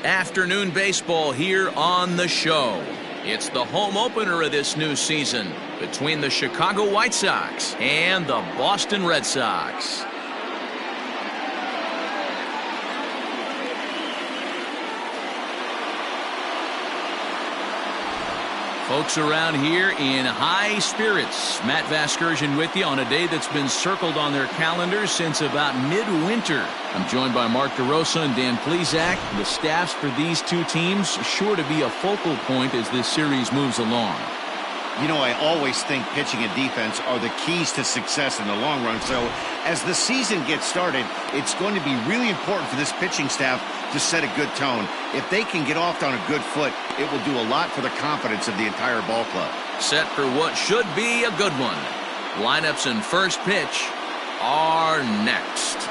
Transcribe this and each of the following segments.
Afternoon baseball here on the show. It's the home opener of this new season between the Chicago White Sox and the Boston Red Sox. Folks around here in high spirits. Matt Vasgersian with you on a day that's been circled on their calendars since about midwinter. I'm joined by Mark DeRosa and Dan Plesac. The staffs for these two teams sure to be a focal point as this series moves along. You know, I always think pitching and defense are the keys to success in the long run. So as the season gets started, it's going to be really important for this pitching staff to set a good tone. If they can get off on a good foot, it will do a lot for the confidence of the entire ball club. Set for what should be a good one. Lineups and first pitch are next.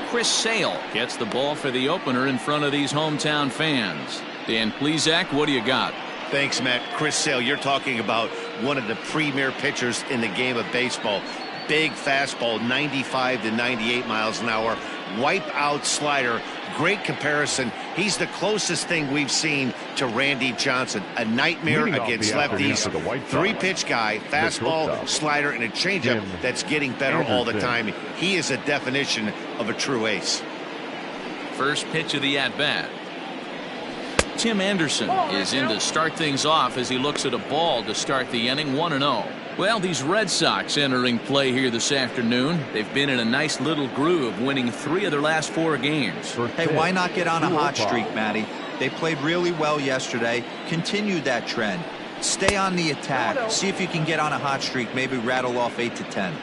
Chris Sale gets the ball for the opener in front of these hometown fans. Dan Plesac, what do you got? Thanks, Matt. Chris Sale, you're talking about one of the premier pitchers in the game of baseball. Big fastball, 95 to 98 miles an hour. Wipe out slider. Great comparison. He's the closest thing we've seen to Randy Johnson. A nightmare against lefties. Three-pitch guy, fastball, slider, and a changeup that's getting better all the time. He is a definition of a true ace. First pitch of the at-bat. Tim Anderson is in to start things off as he looks at a ball to start the inning, 1-0. Well, these Red Sox entering play here this afternoon. They've been in a nice little groove, winning 3 of their last 4 games. Hey, why not get on a hot streak, Matty? They played really well yesterday. Continue that trend. Stay on the attack. See if you can get on a hot streak. Maybe rattle off 8 to 10.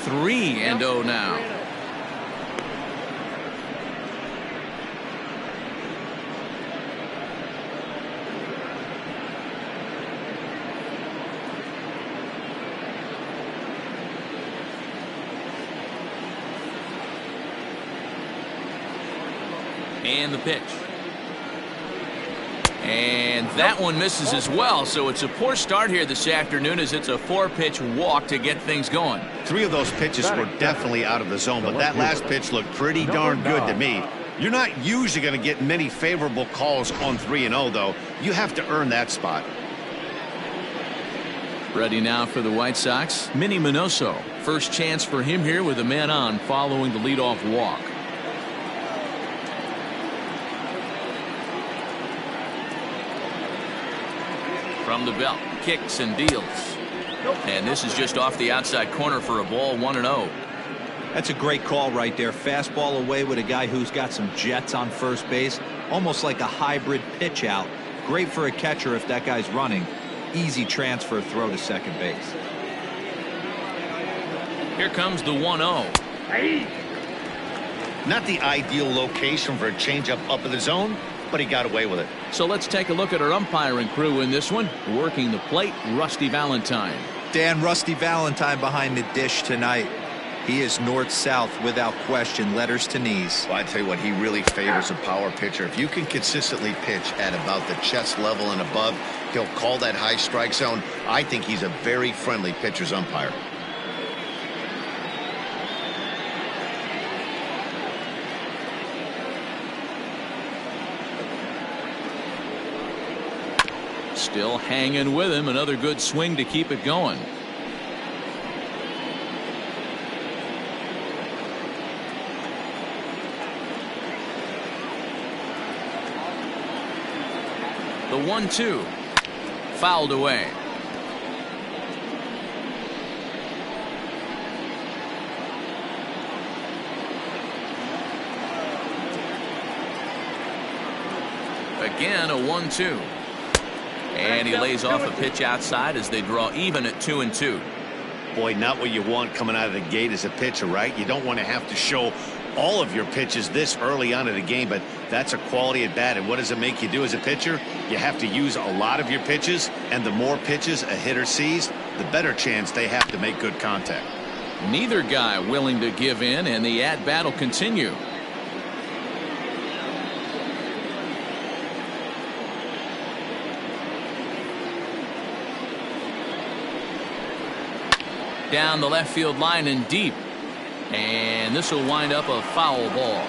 Three and 0 now. And the pitch. And that one misses as well, so it's a poor start here this afternoon as it's a 4-pitch walk to get things going. 3 of those pitches were definitely out of the zone, but that last pitch looked pretty darn good to me. You're not usually going to get many favorable calls on 3-0, though. You have to earn that spot. Ready now for the White Sox, Minnie Minoso. First chance for him here with a man on following the leadoff walk. From the belt, kicks and deals. And this is just off the outside corner for a ball, 1-0. That's a great call right there. Fastball away with a guy who's got some jets on first base. Almost like a hybrid pitch out. Great for a catcher if that guy's running. Easy transfer throw to second base. Here comes the 1-0. Not the ideal location for a changeup up in the zone, but he got away with it. So let's take a look at our umpiring crew in this one. Working the plate, Rusty Valentine. Dan, Rusty Valentine behind the dish tonight. He is north-south without question, letters to knees. Well, I tell you what, he really favors a power pitcher. If you can consistently pitch at about the chest level and above, he'll call that high strike zone. I think he's a very friendly pitcher's umpire. Still hanging with him. Another good swing to keep it going. The 1-2. Fouled away. Again, a 1-2. And he lays off a pitch outside as they draw even at 2-2. Boy, not what you want coming out of the gate as a pitcher, right? You don't want to have to show all of your pitches this early on in the game, but that's a quality at bat. And what does it make you do as a pitcher? You have to use a lot of your pitches, and the more pitches a hitter sees, the better chance they have to make good contact. Neither guy willing to give in, and the at-bat will continue. Down the left field line and deep. And this will wind up a foul ball.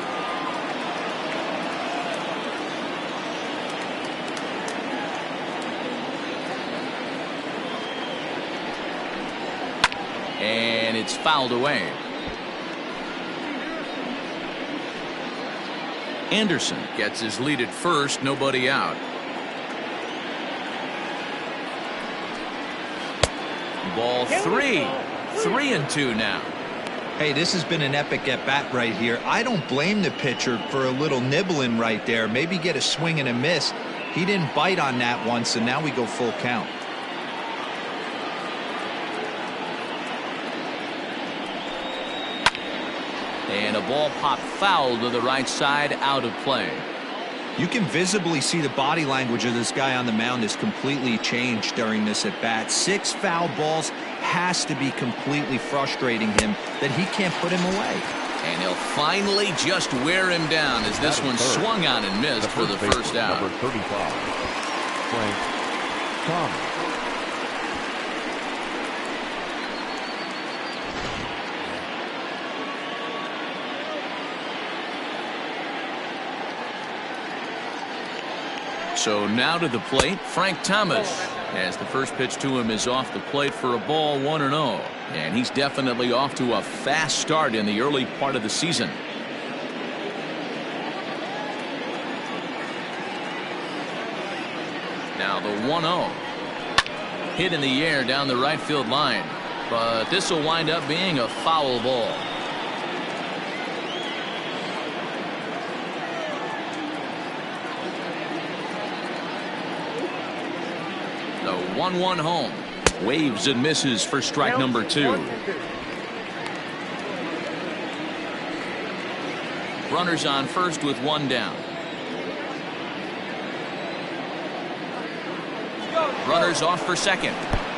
And it's fouled away. Anderson gets his lead at first, nobody out. Ball 3. 3-2 now. Hey, this has been an epic at-bat right here. I don't blame the pitcher for a little nibbling right there. Maybe get a swing and a miss. He didn't bite on that once, and now we go full count. And a ball popped foul to the right side, out of play. You can visibly see the body language of this guy on the mound has completely changed during this at-bat. 6 foul balls has to be completely frustrating him that he can't put him away. And he'll finally just wear him down as this one swung on and missed for the first out. Number 35, Frank Thomas. So now to the plate, Frank Thomas, as the first pitch to him is off the plate for a ball, 1-0. And he's definitely off to a fast start in the early part of the season. Now the 1-0. Hit in the air down the right field line. But this will wind up being a foul ball. The 1-1 home. Waves and misses for strike number 2. Runners on first with 1 down. Runners off for second.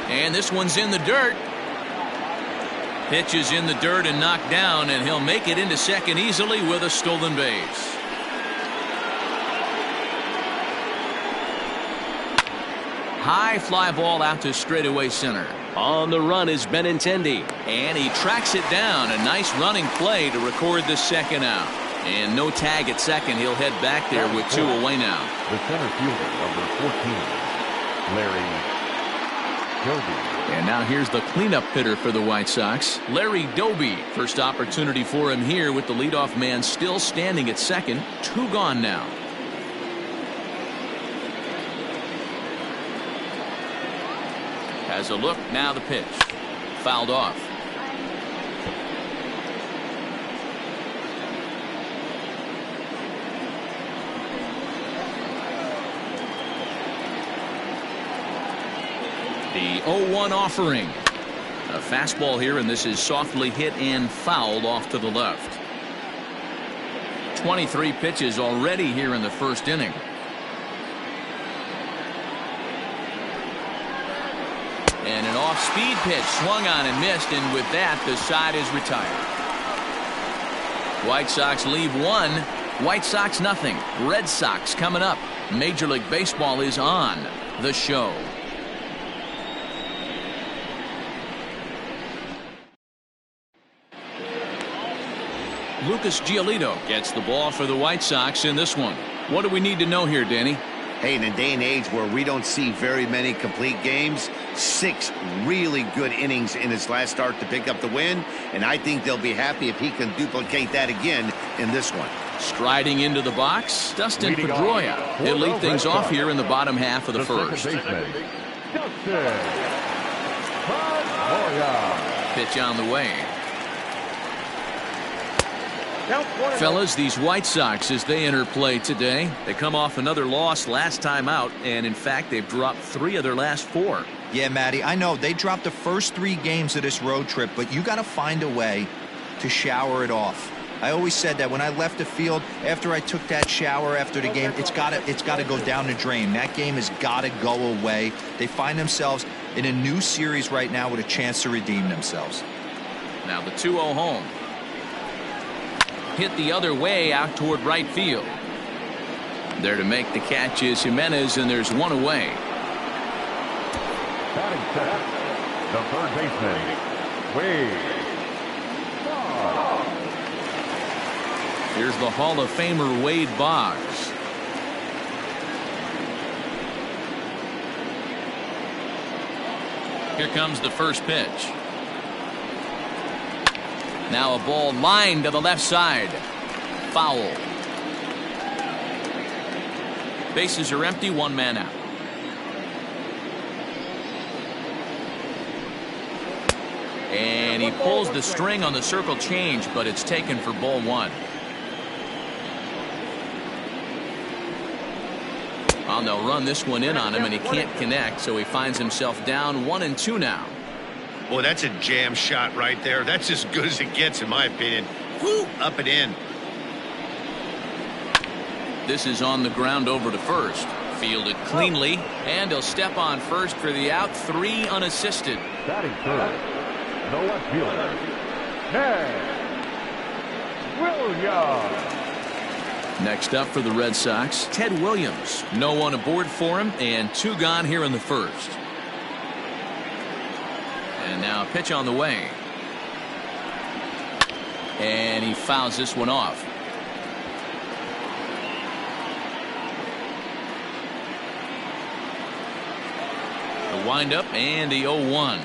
And this one's in the dirt. Pitch is in the dirt and knocked down, and he'll make it into second easily with a stolen base. High fly ball out to straightaway center. On the run is Benintendi, and he tracks it down. A nice running play to record the second out. And no tag at second. He'll head back there with 2 away now. The center fielder, number 14, Leori Garcia. And now here's the cleanup hitter for the White Sox, Larry Doby. First opportunity for him here with the leadoff man still standing at second. 2 gone now. Has a look, now the pitch. Fouled off. The 0-1 offering. A fastball here, and this is softly hit and fouled off to the left. 23 pitches already here in the first inning. And an off-speed pitch swung on and missed, and with that the side is retired. White Sox leave 1, White Sox nothing. Red Sox coming up. Major League Baseball is on the show. Lucas Giolito gets the ball for the White Sox in this one. What do we need to know here, Danny? Hey, in a day and age where we don't see very many complete games, 6 really good innings in his last start to pick up the win, and I think they'll be happy if he can duplicate that again in this one. Striding into the box, Dustin Pedroia. He'll lead things off here in the bottom half of the first. Pitch on the way. Fellas, these White Sox, as they enter play today, they come off another loss last time out, and in fact, they've dropped 3 of their last 4. Yeah, Matty, I know they dropped the first 3 games of this road trip, but you got to find a way to shower it off. I always said that when I left the field after I took that shower after the game, it's got to go down the drain. That game has got to go away. They find themselves in a new series right now with a chance to redeem themselves. Now the 2-0 home. Hit the other way out toward right field. There to make the catch is Jimenez, and there's 1 away. Batting second, the third baseman, Wade. Here's the Hall of Famer Wade Boggs. Here comes the first pitch. Now a ball lined to the left side. Foul. Bases are empty, 1 man out. And he pulls the string on the circle change, but it's taken for ball 1. Well, they'll run this one in on him, and he can't connect, so he finds himself down 1-2 now. Boy, that's a jam shot right there. That's as good as it gets, in my opinion. Whoo, up and in. This is on the ground over to first. Fielded cleanly, and he'll step on first for the out. 3 unassisted. Batting third, the left fielder, Ted Williams. Next up for the Red Sox, Ted Williams. No one aboard for him, and 2 gone here in the first. And now a pitch on the way. And he fouls this one off. The windup and the 0-1.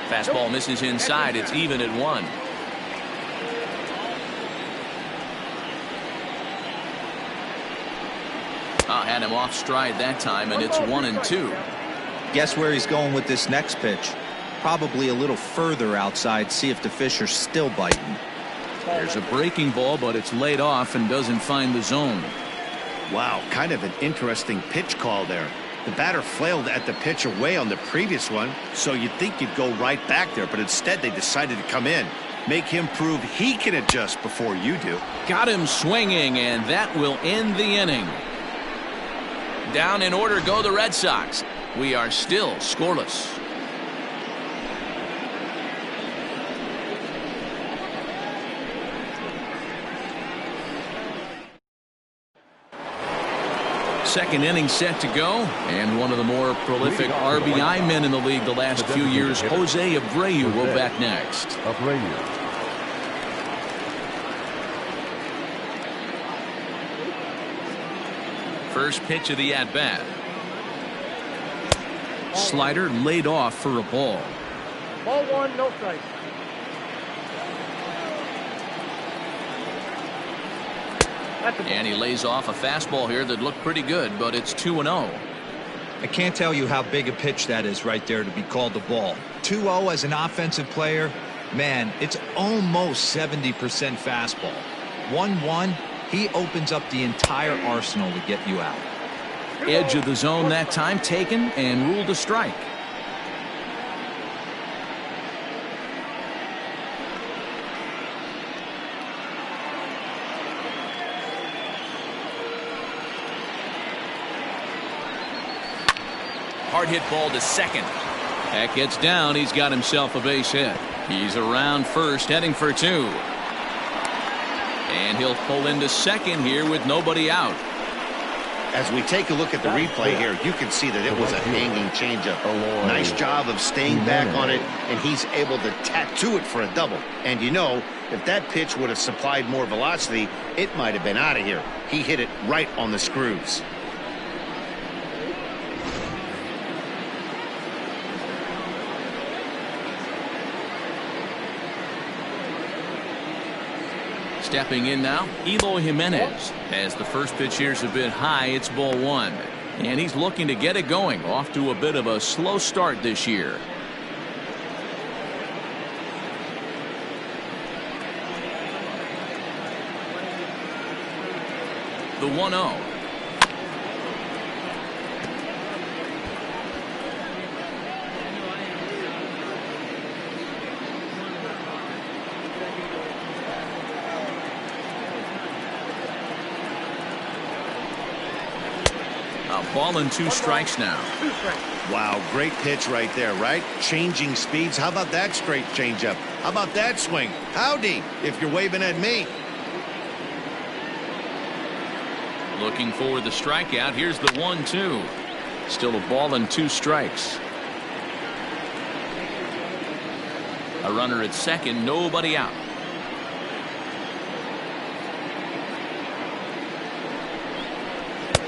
Fastball misses inside. It's even at 1. Had him off stride that time, and it's 1-2. Guess where he's going with this next pitch? Probably a little further outside. See if the fish are still biting. There's a breaking ball, but it's laid off and doesn't find the zone. Wow, kind of an interesting pitch call there. The batter flailed at the pitch away on the previous one, so you'd think you'd go right back there, but instead they decided to come in. Make him prove he can adjust before you do. Got him swinging, and that will end the inning. Down in order go the Red Sox. We are still scoreless. Second inning set to go, and one of the more prolific RBI men in the league the last few years, Jose Abreu, will bat next. First pitch of the at-bat. Slider laid off for a ball. Ball 1, no strike. And he lays off a fastball here that looked pretty good, but it's 2-0. I can't tell you how big a pitch that is right there to be called the ball. 2-0 as an offensive player, man, it's almost 70% fastball. 1-1, he opens up the entire arsenal to get you out. Edge of the zone that time taken and ruled a strike. Hard hit ball to second. That gets down. He's got himself a base hit. He's around first, heading for 2. And he'll pull into second here with nobody out. As we take a look at the replay here, you can see that it was a hanging changeup. Nice job of staying back on it, and he's able to tattoo it for a double. And you know, if that pitch would have supplied more velocity, it might have been out of here. He hit it right on the screws. Stepping in now, Eloy Jimenez. As the first pitch here's a bit high, it's ball 1. And he's looking to get it going. Off to a bit of a slow start this year. the 1-0. Ball and 2 strikes now. Wow, great pitch right there, right? Changing speeds. How about that straight changeup? How about that swing? Howdy, if you're waving at me. Looking for the strikeout. Here's the 1-2. Still a ball and 2 strikes. A runner at second, nobody out.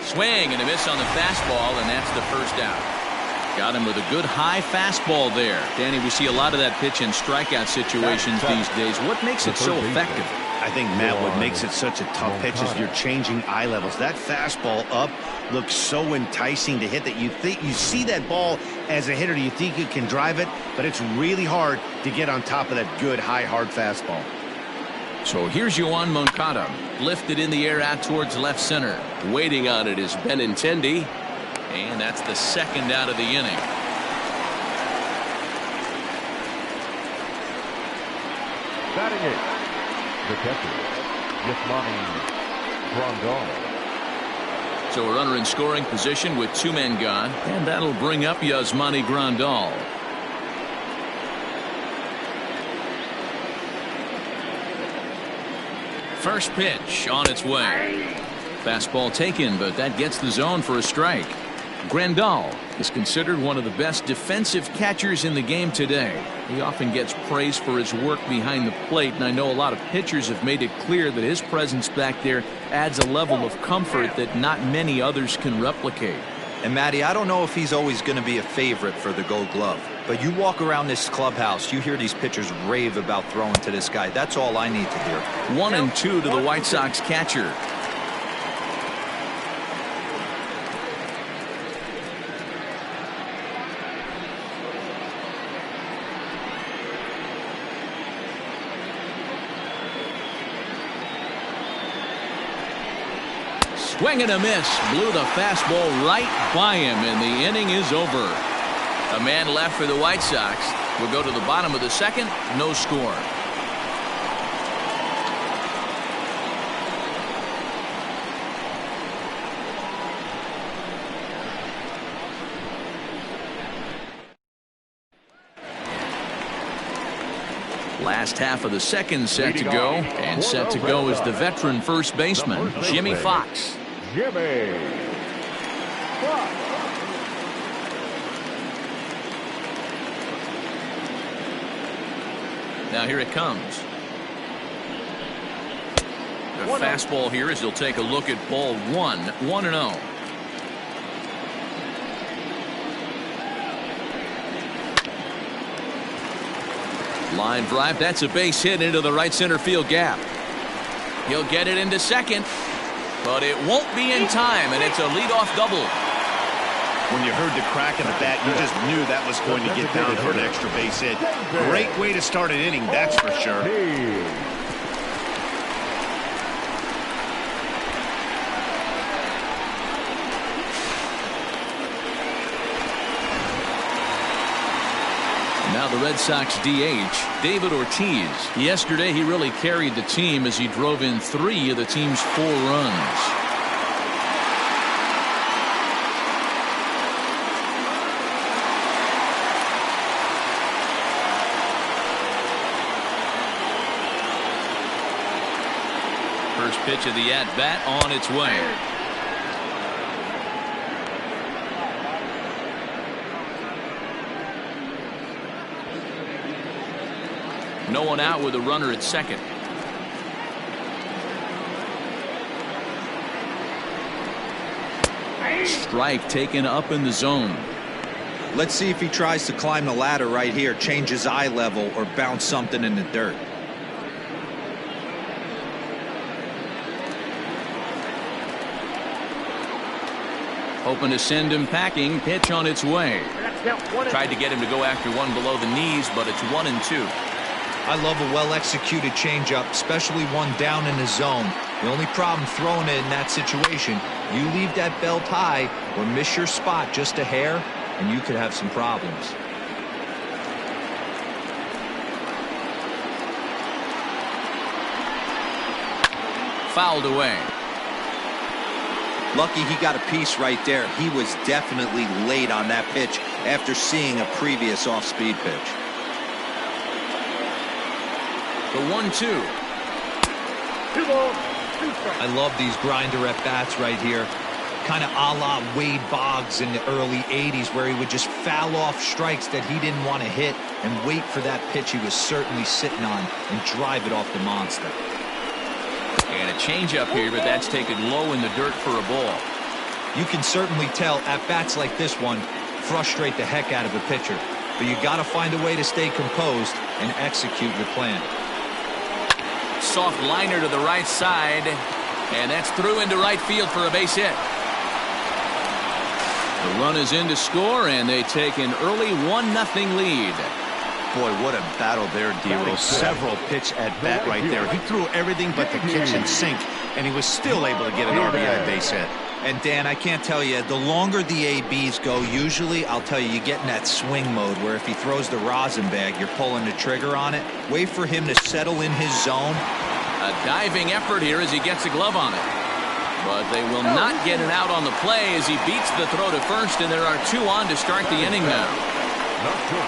Swing and a miss on the fastball, and that's the first out. Got him with a good high fastball there. Danny, we see a lot of that pitch in strikeout situations these days. What makes it so effective? I think, Matt, what makes it such a tough pitch is you're changing eye levels. That fastball up looks so enticing to hit that you see that ball as a hitter. You think you can drive it, but it's really hard to get on top of that good high hard fastball. So here's Yoan Moncada, lifted in the air out towards left center. Waiting on it is Benintendi, and that's the second out of the inning. Batting it, the catcher, Yasmani Grandal. So a runner in scoring position with 2 men gone, and that'll bring up Yasmani Grandal. First pitch on its way. Fastball taken, but that gets the zone for a strike. Grandal is considered one of the best defensive catchers in the game today. He often gets praise for his work behind the plate, and I know a lot of pitchers have made it clear that his presence back there adds a level of comfort that not many others can replicate. And Matty, I don't know if he's always going to be a favorite for the Gold Glove, but you walk around this clubhouse, you hear these pitchers rave about throwing to this guy. That's all I need to hear. 1-2 to the White Sox catcher. Swing and a miss. Blew the fastball right by him, and the inning is over. A man left for the White Sox. We'll go to the bottom of the second. No score. Last half of the second set to go, and set to go is the veteran first baseman, Jimmy Fox. Jimmy Fox. Now here it comes. The fastball here as he'll take a look at ball 1, 1-0. Line drive, that's a base hit into the right center field gap. He'll get it into second, but it won't be in time, and it's a leadoff double. When you heard the crack in the bat, you just knew that was going to get down for an extra base hit. Great way to start an inning, that's for sure. Now the Red Sox DH, David Ortiz. Yesterday he really carried the team as he drove in 3 of the team's 4 runs. First pitch of the at-bat on its way. No one out with a runner at second. Strike taken up in the zone. Let's see if he tries to climb the ladder right here, change his eye level, or bounce something in the dirt. Hoping to send him packing. Pitch on its way. Tried to get him to go after one below the knees, but it's 1-2. I love a well-executed changeup, especially one down in the zone. The only problem throwing it in that situation, you leave that belt high or miss your spot just a hair, and you could have some problems. Fouled away. Lucky he got a piece right there. He was definitely late on that pitch after seeing a previous off-speed pitch. The 1-2. I love these grinder at bats right here. Kind of a la Wade Boggs in the early 80s, where he would just foul off strikes that he didn't want to hit and wait for that pitch he was certainly sitting on and drive it off the monster. And a changeup here, but that's taken low in the dirt for a ball. You can certainly tell at bats like this one frustrate the heck out of a pitcher, but you got to find a way to stay composed and execute your plan. Soft liner to the right side, and that's through into right field for a base hit. The run is in to score, and they take an early 1-0 lead. Boy, what a battle there, D-Roll. Several pitch at bat right there. He threw everything but the kitchen sink, and he was still able to get an RBI base hit. And Dan, I can't tell you, the longer the ABs go, usually, I'll tell you, you get in that swing mode where if he throws the rosin bag, you're pulling the trigger on it. Wait for him to settle in his zone. A diving effort here as he gets a glove on it. But they will not get it out on the play as he beats the throw to first, and there are 2 on to start the inning now.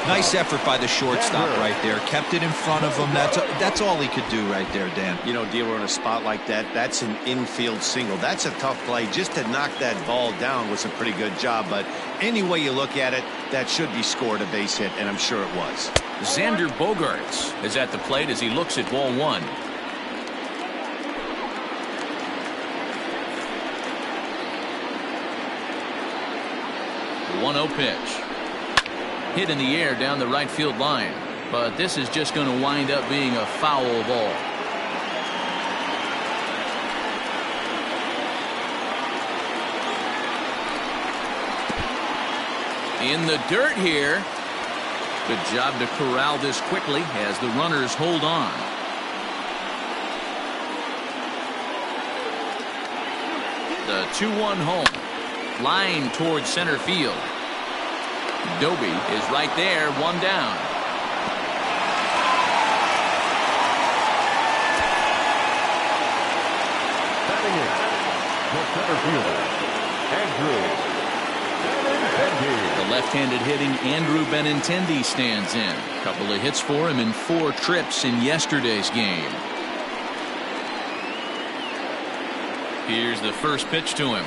Nice effort by the shortstop right there. Kept it in front of him. That's all he could do right there, Dan. You know, dealer in a spot like that, that's an infield single. That's a tough play. Just to knock that ball down was a pretty good job. But any way you look at it, that should be scored a base hit, and I'm sure it was. Xander Bogaerts is at the plate as he looks at ball 1. The 1-0 pitch. Hit in the air down the right field line, but this is just going to wind up being a foul ball. In the dirt here. Good job to corral this quickly as the runners hold on. The 2-1 home. Line towards center field. Doby is right there, 1 down. Batting in, the center fielder, Andrew Benintendi. The left-handed hitting Andrew Benintendi stands in. A couple of hits for him in 4 trips in yesterday's game. Here's the first pitch to him.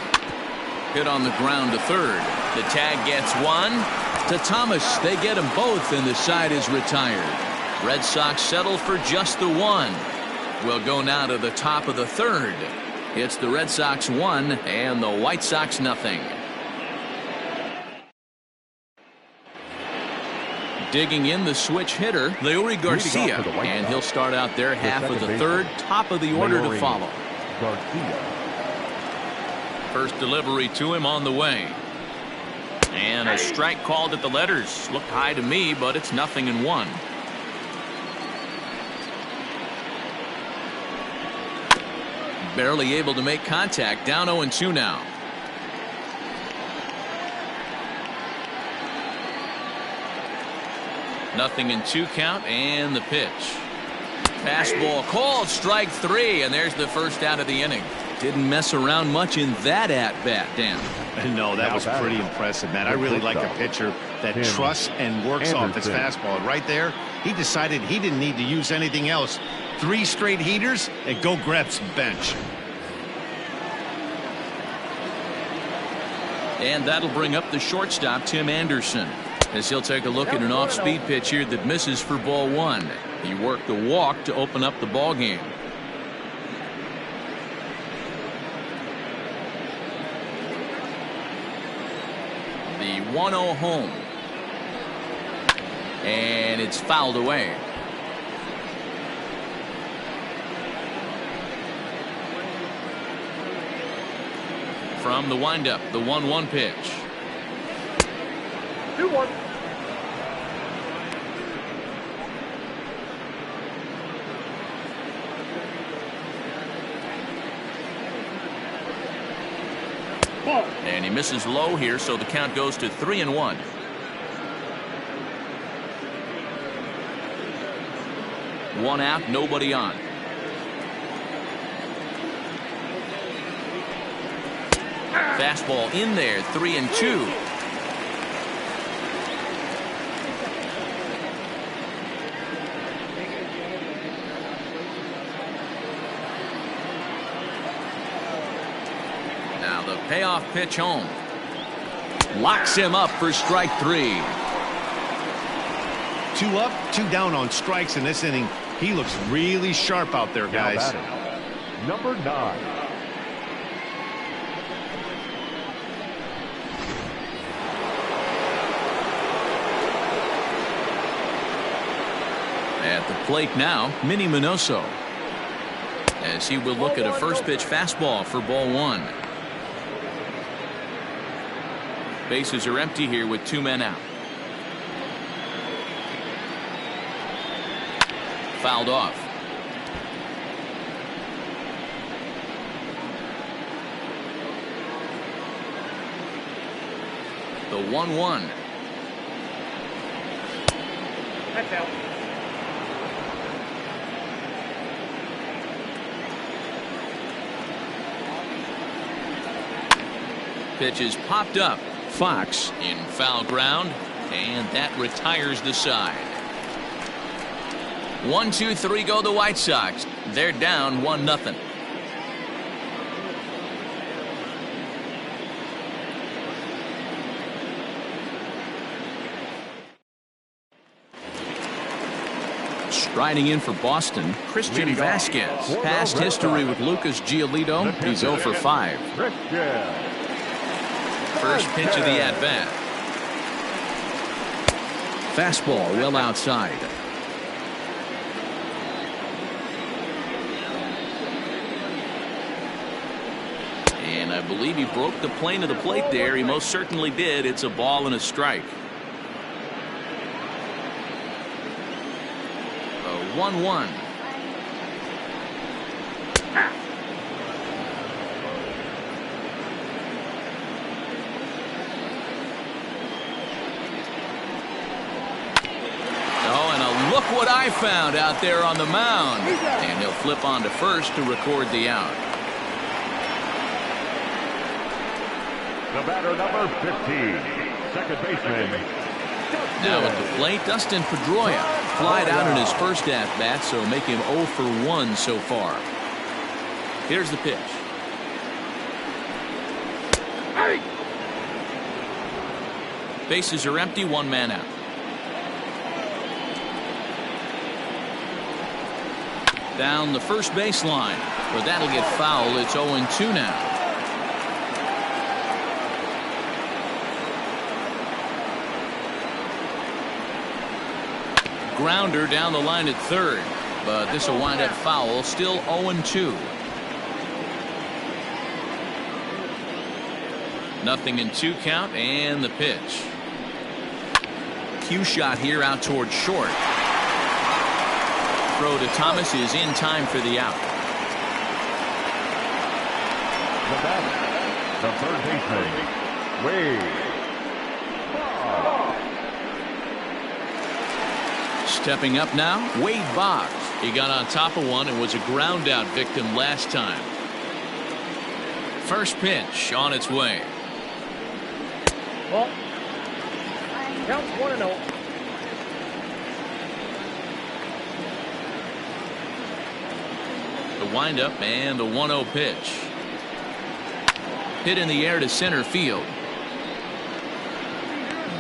Hit on the ground to third. The tag gets 1. To Thomas, they get them both, and the side is retired. Red Sox settle for just the 1. We'll go now to the top of the third. It's the Red Sox 1 and the White Sox 0. Digging in the switch hitter, Leori Garcia, and he'll start out their half of the third, top of the order to follow. Garcia. First delivery to him on the way. And a strike called at the letters. Looked high to me, but it's 0-1. Barely able to make contact. Down 0-2 now. Nothing in 2 count, and the pitch. Fastball called, strike 3, and there's the first out of the inning. Didn't mess around much in that at-bat, Dan. No, that was pretty impressive, man. I really like a pitcher that trusts and works off his fastball. Right there, he decided he didn't need to use anything else. 3 straight heaters and go grab some bench. And that'll bring up the shortstop, Tim Anderson, as he'll take a look at an off-speed pitch here that misses for ball 1. He worked a walk to open up the ball game. The 1-0 home. And it's fouled away. From the windup, the 1-1 pitch. 2-1. And he misses low here, so the count goes to 3-1. One out, nobody on. Fastball in there, 3-2. Now the payoff pitch home. Locks him up for strike 3. 2 up, 2 down on strikes in this inning. He looks really sharp out there, guys. Number 9. At the plate now, Minnie Minoso, as he will look at a first pitch fastball for ball 1. Bases are empty here with 2 men out. Fouled off. The 1-1. That's out. Pitch is popped up. Fox in foul ground, and that retires the side. 1-2-3 go the White Sox. They're down 1-0. Striding in for Boston, Christian Vasquez. Past history with Lucas Giolito. He's 0 for 5. First pitch of the at-bat. Fastball well outside. And I believe he broke the plane of the plate there. He most certainly did. It's a ball and a strike. A 1-1. Look what I found out there on the mound. And he'll flip on to first to record the out. The batter, number 15, second baseman. Now at the plate, Dustin Pedroia flied out in his first at-bat, so make him 0 for 1 so far. Here's the pitch. Bases are empty, 1 man out. Down the first baseline, but that'll get foul. It's 0-2 now. Grounder down the line at third, but this will wind up foul. Still 0-2. Nothing in 2 count, and the pitch. Cue shot here out toward short. Throw to Thomas is in time for the out. The batter, the third baseman, Wade. Stepping up now, Wade Boggs. He got on top of one and was a ground out victim last time. First pitch on its way. Ball. Counts 1-0. The windup and the 1-0 pitch. Hit in the air to center field.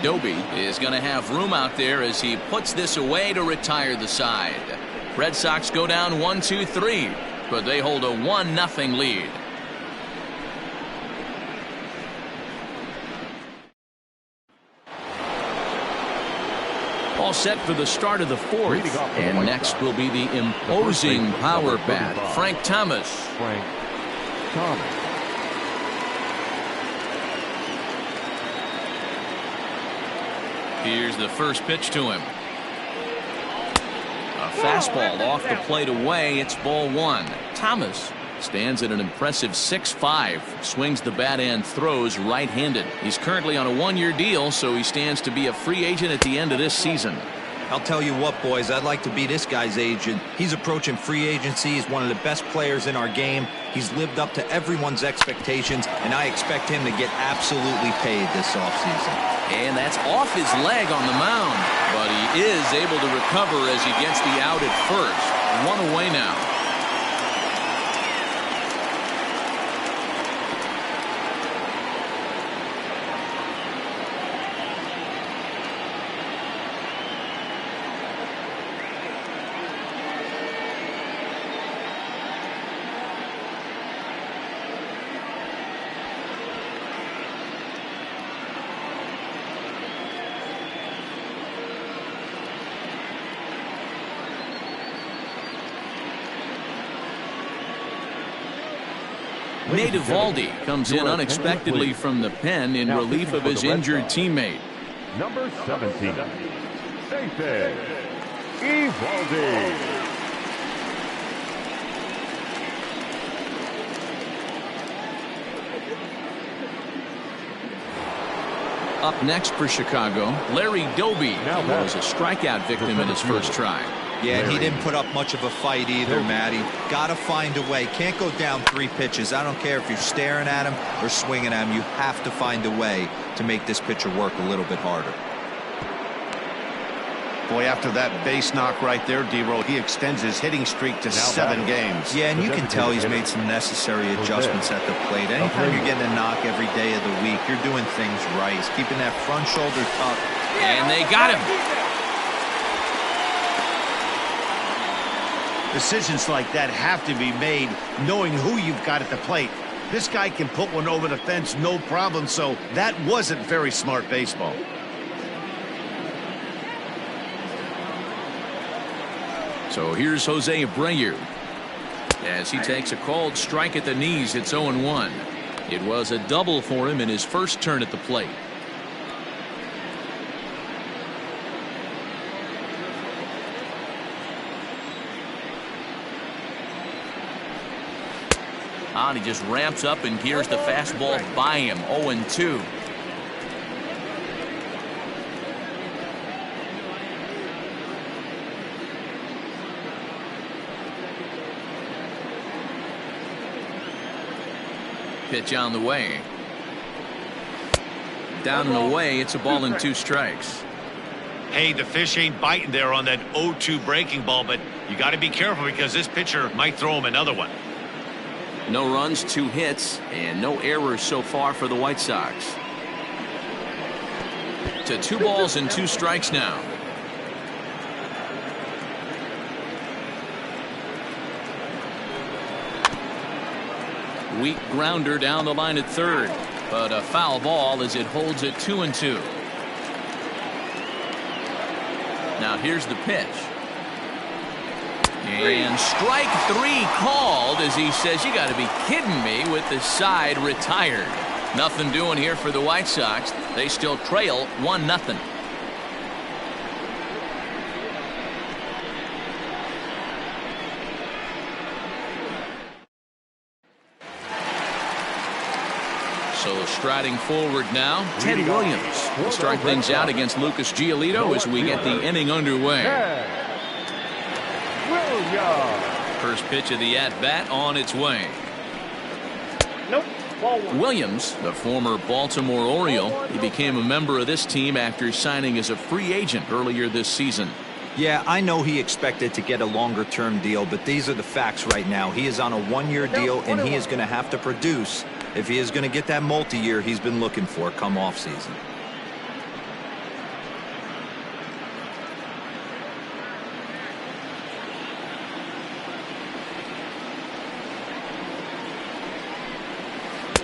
Doby is going to have room out there as he puts this away to retire the side. Red Sox go down 1-2-3, but they hold a 1-0 lead. All set for the start of the 4th, and next will be the imposing power bat, Frank Thomas. Frank Thomas. Here's the first pitch to him. A fastball off the plate away. It's ball 1. Thomas Stands at an impressive 6'5", swings the bat and throws right-handed. He's currently on a one-year deal, so he stands to be a free agent at the end of this season. I'll tell you what, boys, I'd like to be this guy's agent. He's approaching free agency. He's one of the best players in our game. He's lived up to everyone's expectations, and I expect him to get absolutely paid this offseason. And that's off his leg on the mound, but he is able to recover as he gets the out at first. One away now. Nate Eovaldi comes in unexpectedly from the pen in relief of his injured teammate. Number 17, Nathan Eovaldi. Up next for Chicago, Larry Doby was a strikeout victim in his first try. Yeah, and he didn't put up much of a fight either, Matty. Got to find a way. Can't go down 3 pitches. I don't care if you're staring at him or swinging at him. You have to find a way to make this pitcher work a little bit harder. Boy, after that base knock right there, D-Roll, he extends his hitting streak to 7 games. Yeah, and you can tell he's made some necessary adjustments at the plate. Anytime you're getting a knock every day of the week, you're doing things right. He's keeping that front shoulder tucked. And they got him. Decisions like that have to be made knowing who you've got at the plate. This guy can put one over the fence no problem, so that wasn't very smart baseball. So here's Jose Abreu. As he takes a called strike at the knees, it's 0-1. It was a double for him in his first turn at the plate. And he just ramps up and gears the fastball by him. 0-2. Pitch on the way. Down and away. It's a ball and 2 strikes. Hey, the fish ain't biting there on that 0-2 breaking ball, but you got to be careful because this pitcher might throw him another one. No runs, 2 hits, and no errors so far for the White Sox. To 2 balls and 2 strikes now. Weak grounder down the line at third, but a foul ball as it holds it 2-2. Now here's the pitch. And strike 3 called as he says, you got to be kidding me, with the side retired. Nothing doing here for the White Sox. They still trail 1-0. So striding forward now, Ted Williams will start things out against Lucas Giolito as we get the inning underway. First pitch of the at-bat on its way. Nope. Ball 1. Williams, the former Baltimore Oriole, he became a member of this team after signing as a free agent earlier this season. Yeah, I know he expected to get a longer-term deal, but these are the facts right now. He is on a 1-year deal, and he is going to have to produce if he is going to get that multi-year he's been looking for come off-season.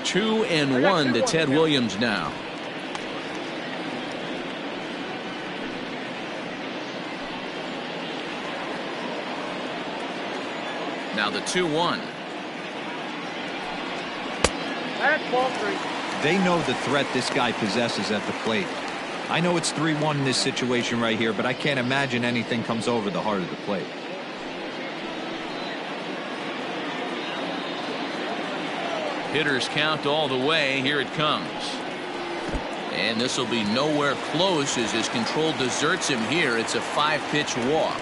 Two and 1 to Ted Williams now. Now the 2-1. That's ball 3. They know the threat this guy possesses at the plate. I know it's 3-1 in this situation right here, but I can't imagine anything comes over the heart of the plate. Hitters count all the way. Here it comes. And this will be nowhere close as his control deserts him here. It's a 5-pitch walk.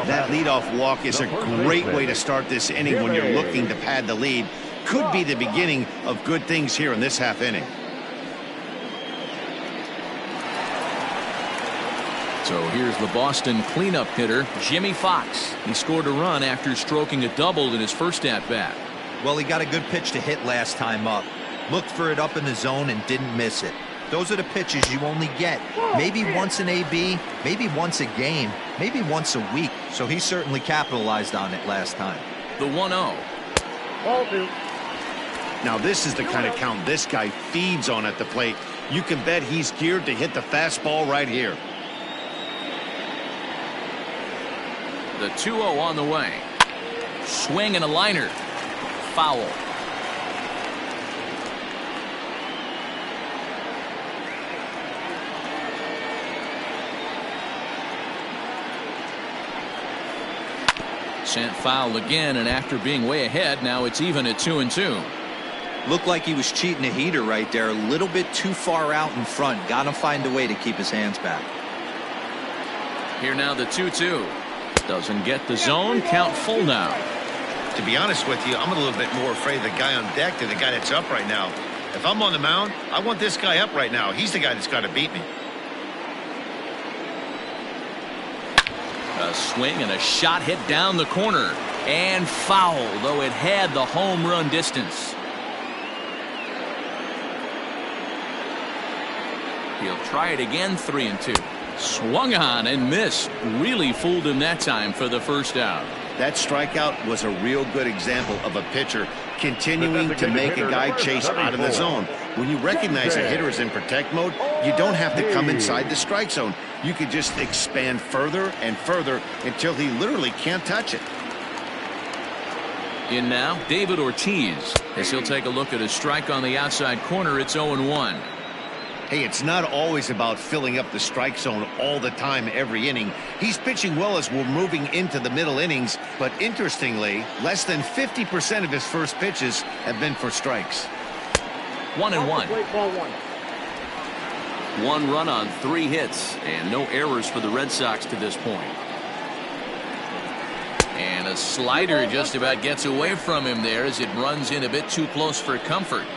That leadoff walk is a great way to start this inning when you're looking to pad the lead. Could be the beginning of good things here in this half inning. So here's the Boston cleanup hitter, Jimmy Fox. He scored a run after stroking a double in his first at-bat. Well, he got a good pitch to hit last time up. Looked for it up in the zone and didn't miss it. Those are the pitches you only get. Maybe once an AB, maybe once a game, maybe once a week. So he certainly capitalized on it last time. The 1-0. Ball 2. Now this is the kind of count this guy feeds on at the plate. You can bet he's geared to hit the fastball right here. The 2-0 on the way. Swing and a liner. Foul. Sent foul again, and after being way ahead, now it's even at 2-2. Looked like he was cheating a heater right there. A little bit too far out in front. Got to find a way to keep his hands back. Here now the 2-2. Doesn't get the zone. Count full now. To be honest with you, I'm a little bit more afraid of the guy on deck than the guy that's up right now. If I'm on the mound, I want this guy up right now. He's the guy that's got to beat me. A swing and a shot hit down the corner. And foul, though it had the home run distance. He'll try it again, 3-2. Swung on and missed. Really fooled him that time for the first out. That strikeout was a real good example of a pitcher continuing to make a guy chase out of the zone. When you recognize a hitter is in protect mode, you don't have to come inside the strike zone. You can just expand further and further until he literally can't touch it. In now, David Ortiz, as he'll take a look at a strike on the outside corner. It's 0-1. Hey, it's not always about filling up the strike zone all the time every inning. He's pitching well as we're moving into the middle innings, but interestingly, less than 50% of his first pitches have been for strikes. 1-1. Ball 1. 1 run on 3 hits, and no errors for the Red Sox to this point. And a slider just about gets away from him there as it runs in a bit too close for comfort.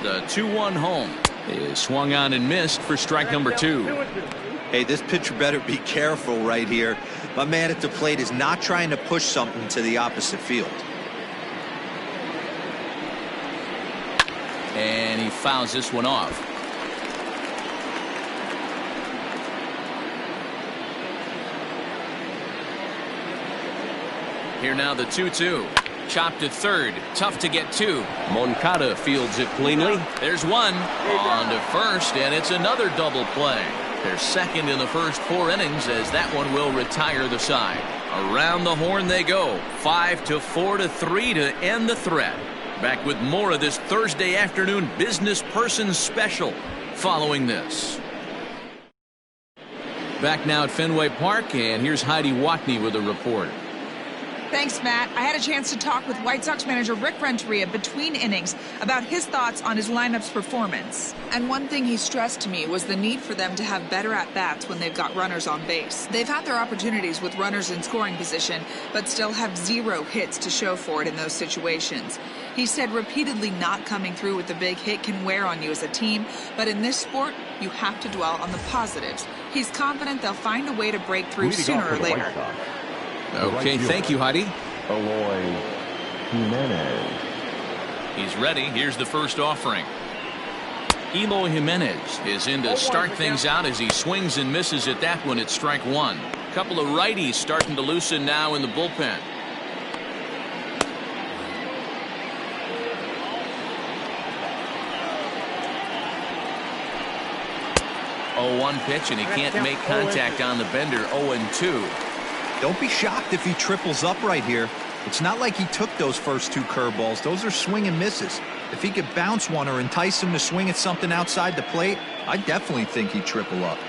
The 2-1 home is swung on and missed for strike number 2. Hey, this pitcher better be careful right here. My man at the plate is not trying to push something to the opposite field. And he fouls this one off. Here now the 2-2. Chopped to third. Tough to get to. Moncada fields it cleanly. There's one. On to first, and it's another double play. They're second in the first 4 innings as that one will retire the side. Around the horn they go. 5-4-3 to end the threat. Back with more of this Thursday afternoon business person special following this. Back now at Fenway Park, and here's Heidi Watney with a report. Thanks, Matt. I had a chance to talk with White Sox manager Rick Renteria between innings about his thoughts on his lineup's performance. And one thing he stressed to me was the need for them to have better at-bats when they've got runners on base. They've had their opportunities with runners in scoring position, but still have 0 hits to show for it in those situations. He said repeatedly not coming through with the big hit can wear on you as a team, but in this sport, you have to dwell on the positives. He's confident they'll find a way to break through sooner or later. Okay, thank you, Heidi. Eloy Jimenez. He's ready. Here's the first offering. Eloy Jimenez is in to start things out as he swings and misses at that one at strike 1. Couple of righties starting to loosen now in the bullpen. Oh, 1 pitch, and he can't make contact on the bender. 0-2. Don't be shocked if he triples up right here. It's not like he took those first 2 curveballs. Those are swing and misses. If he could bounce one or entice him to swing at something outside the plate, I definitely think he'd triple up.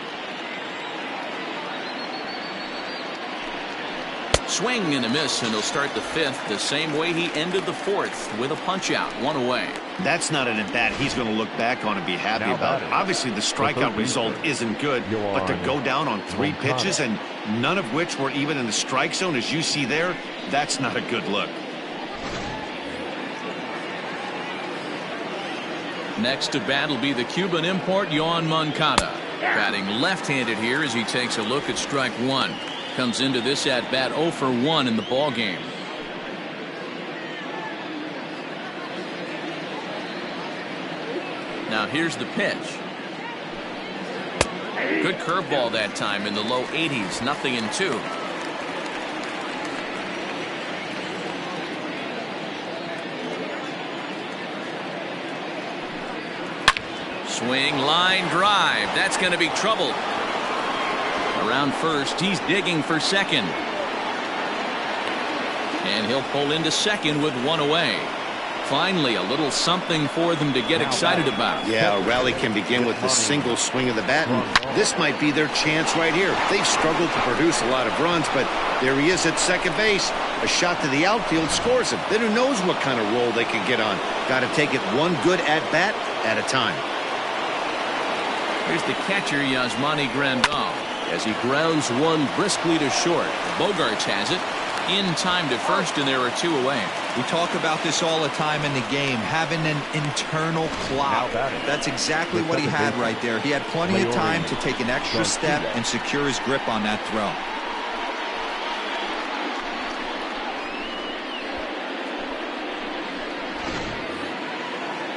Swing and a miss, and he'll start the 5th the same way he ended the 4th with a punch out, 1 away. That's not an at-bat he's going to look back on and be happy about. Obviously, the strikeout result isn't good, but to go down on 3 pitches and none of which were even in the strike zone, as you see there, that's not a good look. Next to bat will be the Cuban import, Yoan Moncada. Batting left-handed here as he takes a look at strike 1. Comes into this at-bat 0 for 1 in the ball game. Now here's the pitch. Good curveball that time in the low 80s. 0-2. Swing, line drive. That's going to be trouble. Around first, he's digging for second. And he'll pull into second with 1 away. Finally, a little something for them to get excited about. Yeah, a rally can begin with a single swing of the bat, and this might be their chance right here. They've struggled to produce a lot of runs, but there he is at second base. A shot to the outfield scores him. Then who knows what kind of roll they can get on. Got to take it one good at-bat at a time. Here's the catcher, Yasmani Grandal, as he grounds one briskly to short. Bogarts has it in time to first, and there are 2 away. We talk about this all the time in the game, having an internal clock. That's exactly what he had right there. He had plenty of time to take an extra step and secure his grip on that throw.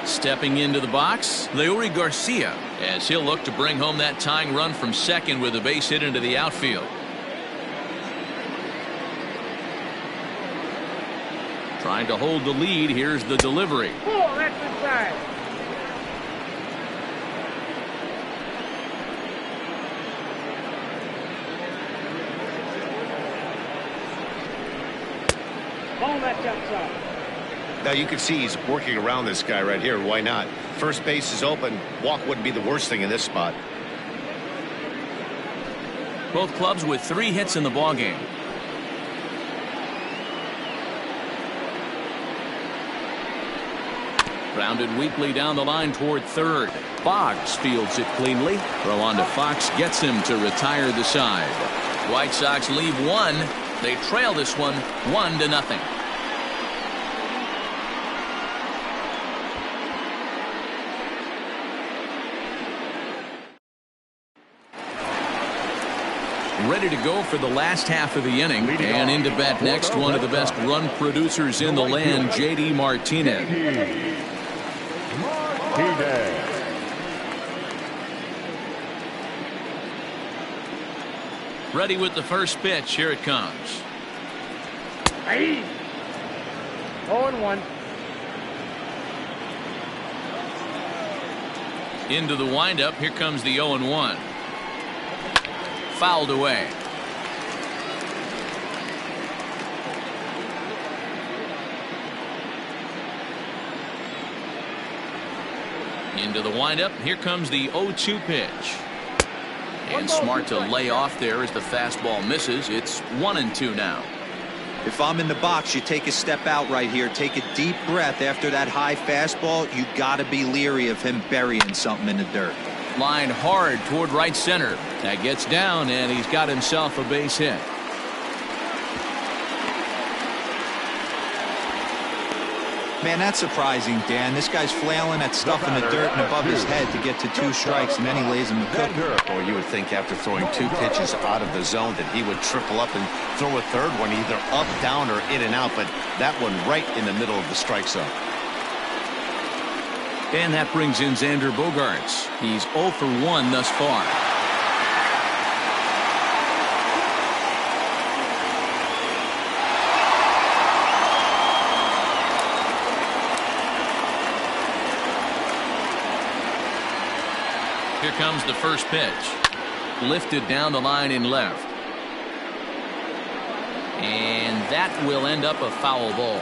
Stepping into the box, Leori Garcia, as he'll look to bring home that tying run from second with a base hit into the outfield. Trying to hold the lead. Here's the delivery. Oh, that's inside. Ball that's outside. Now you can see he's working around this guy right here. Why not? First base is open. Walk wouldn't be the worst thing in this spot. Both clubs with 3 hits in the ball game. Grounded weakly down the line toward third. Boggs fields it cleanly. Throw on to Fox gets him to retire the side. White Sox leave 1. They trail this one 1-0. Ready to go for the last half of the inning, and into bat next, one of the best run producers in the land, J.D. Martinez. Ready with the first pitch. Here it comes. 0-1. Into the windup. Here comes the 0-1. Fouled away. Into the windup. Here comes the 0-2 pitch. And smart to lay off there as the fastball misses. It's 1-2 now. If I'm in the box, you take a step out right here. Take a deep breath after that high fastball. You got to be leery of him burying something in the dirt. Line hard toward right center. That gets down, and he's got himself a base hit. Man, that's surprising, Dan. This guy's flailing at stuff in the dirt and above his head to get to 2 strikes, and then he lays him a cookie. Or you would think after throwing 2 pitches out of the zone that he would triple up and throw a third one either up, down, or in and out, but that one right in the middle of the strike zone. And that brings in Xander Bogaerts. He's 0 for 1 thus far. Here comes the first pitch. Lifted down the line in left. And that will end up a foul ball.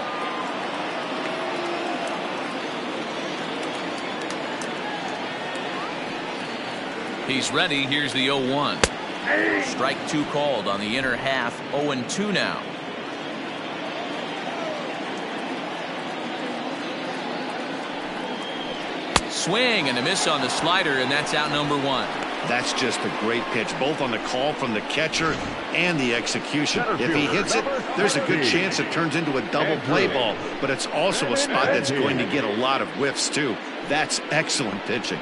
He's ready. Here's the 0-1. Strike 2 called on the inner half. 0-2 now. swing and a miss on the slider, and that's out number one. That's just a great pitch, both on the call from the catcher and the execution. If he hits it, there's a good chance it turns into a double play ball, but it's also a spot that's going to get a lot of whiffs too. That's excellent pitching.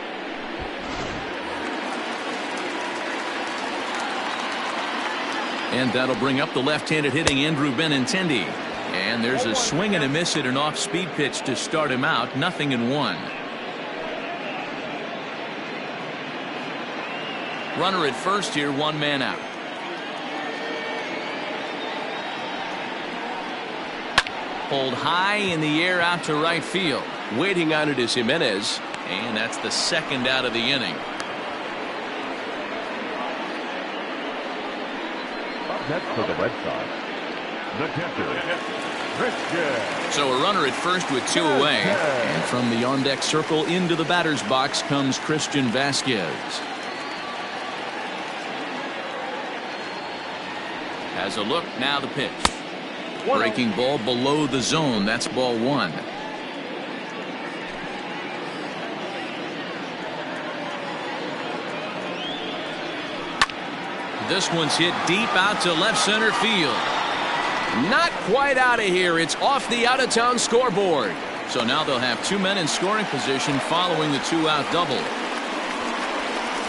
And that'll bring up the left-handed hitting Andrew Benintendi. And there's a swing and a miss at an off-speed pitch to start him out. 0-1. Runner at first here, one man out. Pulled high in the air out to right field. Waiting on it is Jimenez, and that's the second out of the inning. Up next for the Red Sox, the catcher, Christian. So a runner at first with two away, and from the on-deck circle into the batter's box comes Christian Vasquez. Has a look, now the pitch. Breaking ball below the zone. That's ball one. This one's hit deep out to left center field. Not quite out of here. It's off the out-of-town scoreboard. So now they'll have two men in scoring position following the two-out double.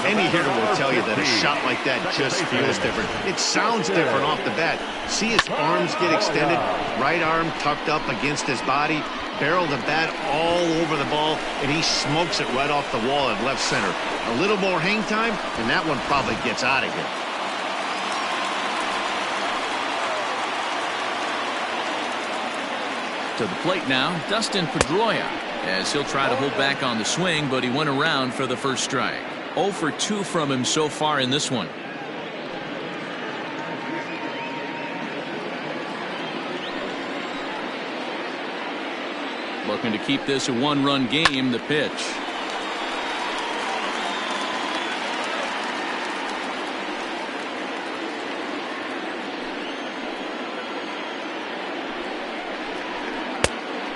Any hitter will tell you that a shot like that just feels different. It sounds different off the bat. See his arms get extended, right arm tucked up against his body, barrel the bat all over the ball, and he smokes it right off the wall at left center. A little more hang time, and that one probably gets out of here. To the plate now, Dustin Pedroia, as he'll try to hold back on the swing, but he went around for the first strike. 0 for 2 from him so far in this one. Looking to keep this a one-run game. The pitch.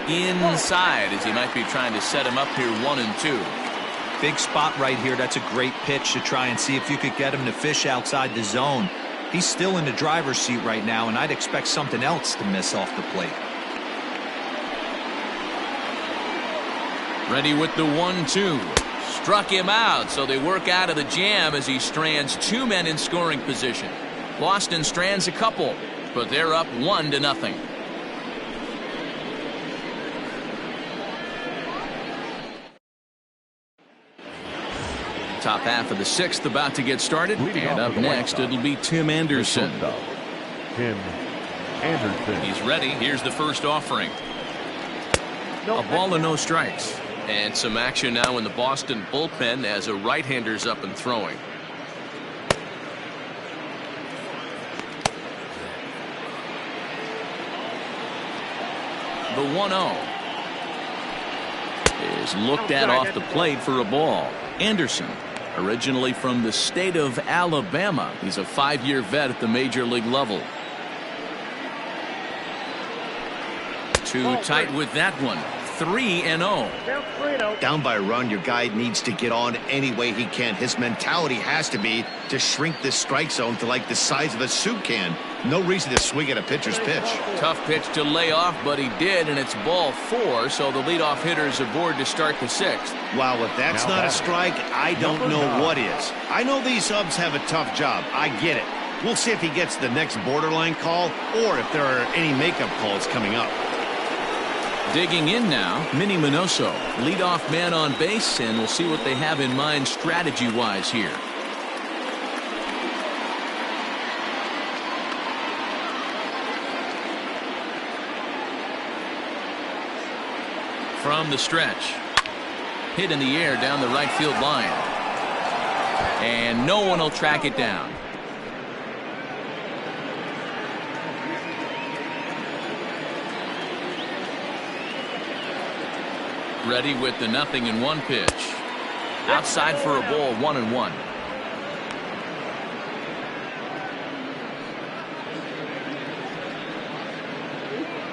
Inside, as he might be trying to set him up here 1-2. Big spot right here. That's a great pitch to try and see if you could get him to fish outside the zone. He's still in the driver's seat right now, and I'd expect something else to miss off the plate. Ready with the 1-2. Struck him out, so they work out of the jam as he strands two men in scoring position. Boston strands a couple, but they're up 1-0. Top half of the sixth about to get started, and up next it'll be Tim Anderson. Tim Anderson. He's ready. Here's the first offering. A ball and no strikes. And some action now in the Boston bullpen as a right-hander's up and throwing. The 1-0 is looked at off the plate for a ball. Anderson, originally from the state of Alabama. He's a 5-year vet at the major league level. Too tight with that one. 3-0. Down by a run, your guy needs to get on any way he can. His mentality has to be to shrink this strike zone to like the size of a soup can. No reason to swing at a pitcher's pitch. Tough pitch to lay off, but he did, and it's ball 4, so the leadoff hitter is aboard to start the 6th. Wow, if that's not a strike, I don't know what is. I know these subs have a tough job. I get it. We'll see if he gets the next borderline call or if there are any makeup calls coming up. Digging in now, Minnie Minoso, leadoff man on base, and we'll see what they have in mind strategy-wise here. From the stretch, hit in the air down the right field line, and no one will track it down. Ready with the 0-1 pitch. Outside for a ball, 1-1.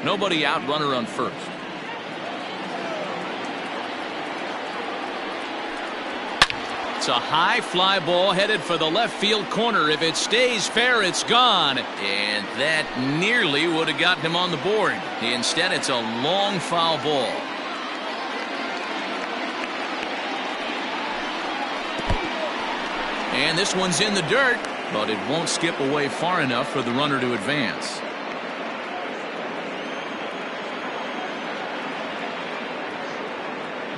Nobody out, runner on first. It's a high fly ball headed for the left field corner. If it stays fair, it's gone. And that nearly would have gotten him on the board. Instead, it's a long foul ball. And this one's in the dirt, but it won't skip away far enough for the runner to advance.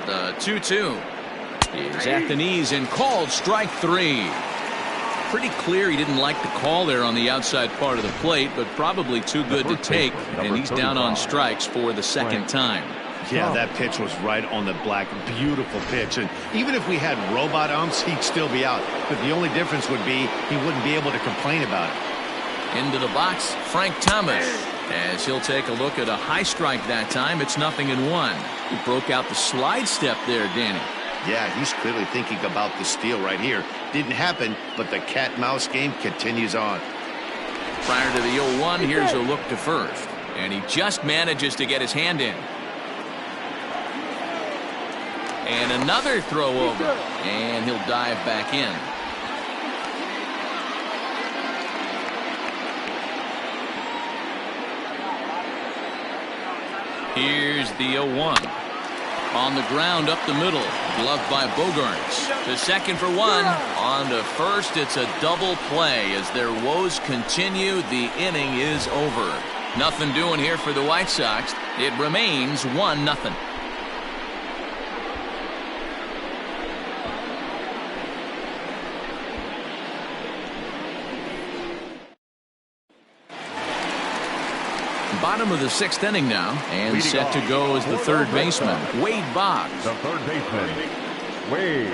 The 2-2 is at the knees and called strike 3. Pretty clear he didn't like the call there on the outside part of the plate, but probably too good to take, and he's down on strikes for the second time. Yeah, that pitch was right on the black. Beautiful pitch. And even if we had robot umps, he'd still be out. But the only difference would be he wouldn't be able to complain about it. Into the box, Frank Thomas. As he'll take a look at a high strike that time, it's 0-1. He broke out the slide step there, Danny. Yeah, he's clearly thinking about the steal right here. Didn't happen, but the cat-mouse game continues on. Prior to the 0-1, here's a look to first. And he just manages to get his hand in. And another throw over. And he'll dive back in. Here's the 0-1. On the ground up the middle. Gloved by Bogaerts. To second for one. On to first. It's a double play. As their woes continue, the inning is over. Nothing doing here for the White Sox. It remains 1-0. Bottom of the 6th inning now, and set to go as the third baseman, Wade Boggs. The third baseman, Wade.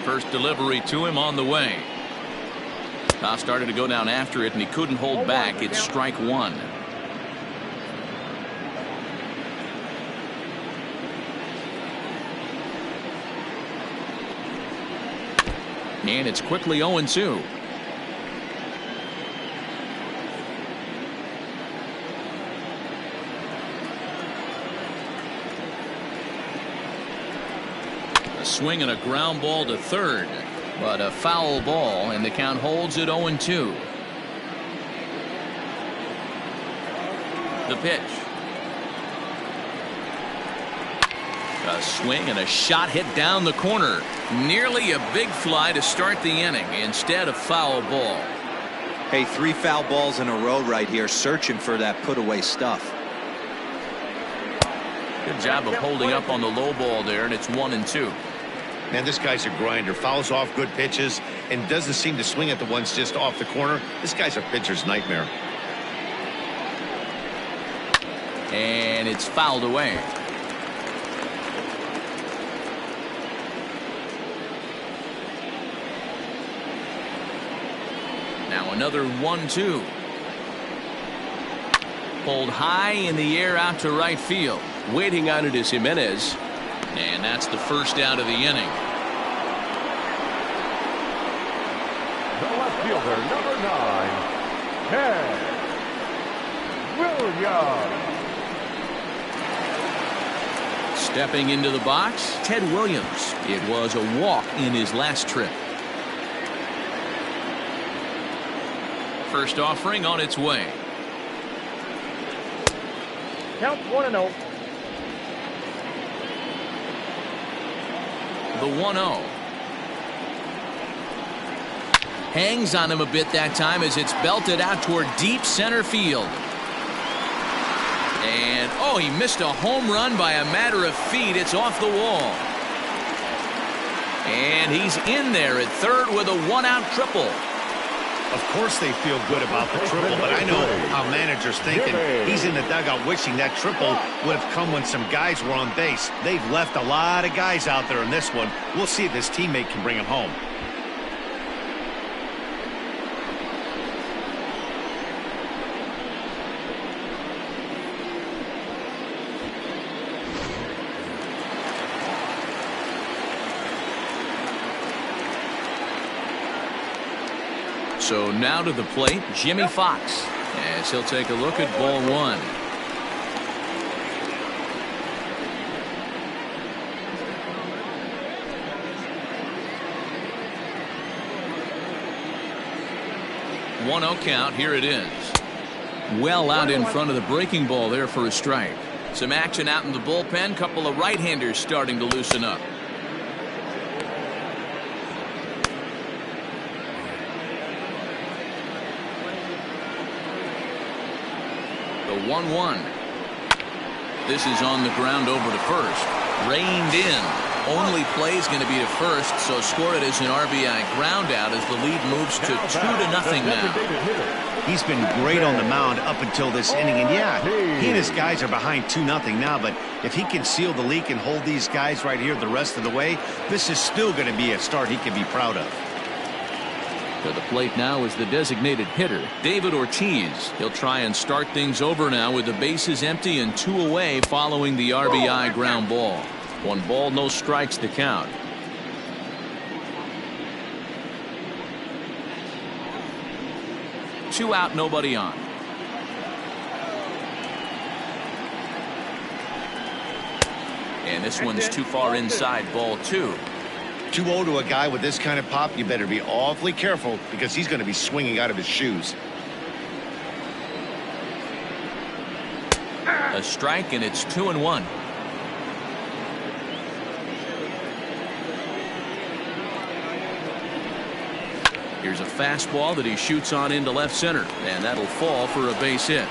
First delivery to him on the way. Started to go down after it, and he couldn't hold back. It's strike 1. And it's quickly 0-2. A swing and a ground ball to third, but a foul ball, and the count holds at 0-2. The pitch. A swing and a shot hit down the corner. Nearly a big fly to start the inning. Instead, a foul ball. Hey, 3 foul balls in a row right here, searching for that put-away stuff. Good job of holding up on the low ball there, and it's 1-2. Man, this guy's a grinder. Fouls off good pitches and doesn't seem to swing at the ones just off the corner. This guy's a pitcher's nightmare. And it's fouled away. Now another 1-2. Pulled high in the air out to right field. Waiting on it is Jimenez. And that's the first out of the inning. The left fielder, number 9, Ted Williams. Stepping into the box, Ted Williams. It was a walk in his last trip. First offering on its way. Count 1-0. The 1-0. Hangs on him a bit that time as it's belted out toward deep center field. And oh, he missed a home run by a matter of feet. It's off the wall. And he's in there at third with a 1-out triple. Of course they feel good about the triple, but I know how managers thinking. He's in the dugout wishing that triple would have come when some guys were on base. They've left a lot of guys out there in this one. We'll see if his teammate can bring him home. So now to the plate, Jimmy Fox, as he'll take a look at ball 1. 1-0 count. Here it is. Well out in front of the breaking ball there for a strike. Some action out in the bullpen. Couple of right-handers starting to loosen up. The 1-1. This is on the ground over to first. Reined in. Only play is going to be to first, so score it as an RBI ground out as the lead moves to 2-0 now. He's been great on the mound up until this inning, and yeah, he and his guys are behind 2-0 now, but if he can seal the leak and hold these guys right here the rest of the way, this is still going to be a start he can be proud of. To the plate now is the designated hitter, David Ortiz. He'll try and start things over now with the bases empty and 2 away following the RBI ground ball. 1 ball, no strikes to count. Two out, nobody on. And this one's too far inside, ball 2. 2-0 to a guy with this kind of pop, you better be awfully careful because he's going to be swinging out of his shoes. A strike, and it's 2-1. Here's a fastball that he shoots on into left center, and that'll fall for a base hit.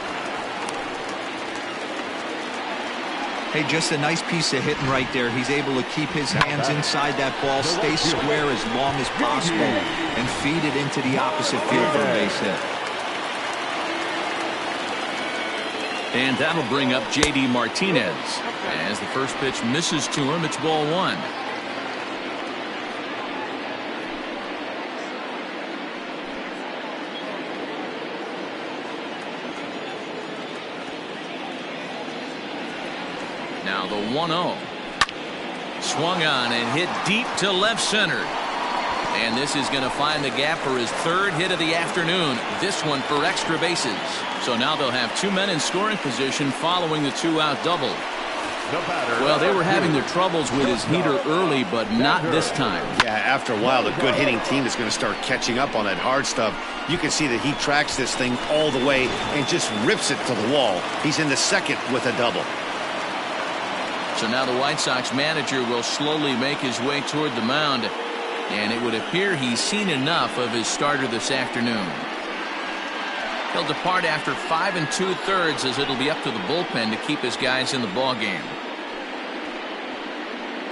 Hey, just a nice piece of hitting right there. He's able to keep his hands inside that ball, stay square as long as possible, and feed it into the opposite field for a base hit. And that'll bring up J.D. Martinez. As the first pitch misses to him, it's ball 1. Now the 1-0. Swung on and hit deep to left center. And this is going to find the gap for his 3rd hit of the afternoon. This one for extra bases. So now they'll have 2 men in scoring position following the 2-out double. Well, they were having their troubles with his heater early, but not this time. Yeah, after a while, the good hitting team is going to start catching up on that hard stuff. You can see that he tracks this thing all the way and just rips it to the wall. He's in the 2nd with a double. So now the White Sox manager will slowly make his way toward the mound, and it would appear he's seen enough of his starter this afternoon. He'll depart after 5 2/3 as it'll be up to the bullpen to keep his guys in the ballgame.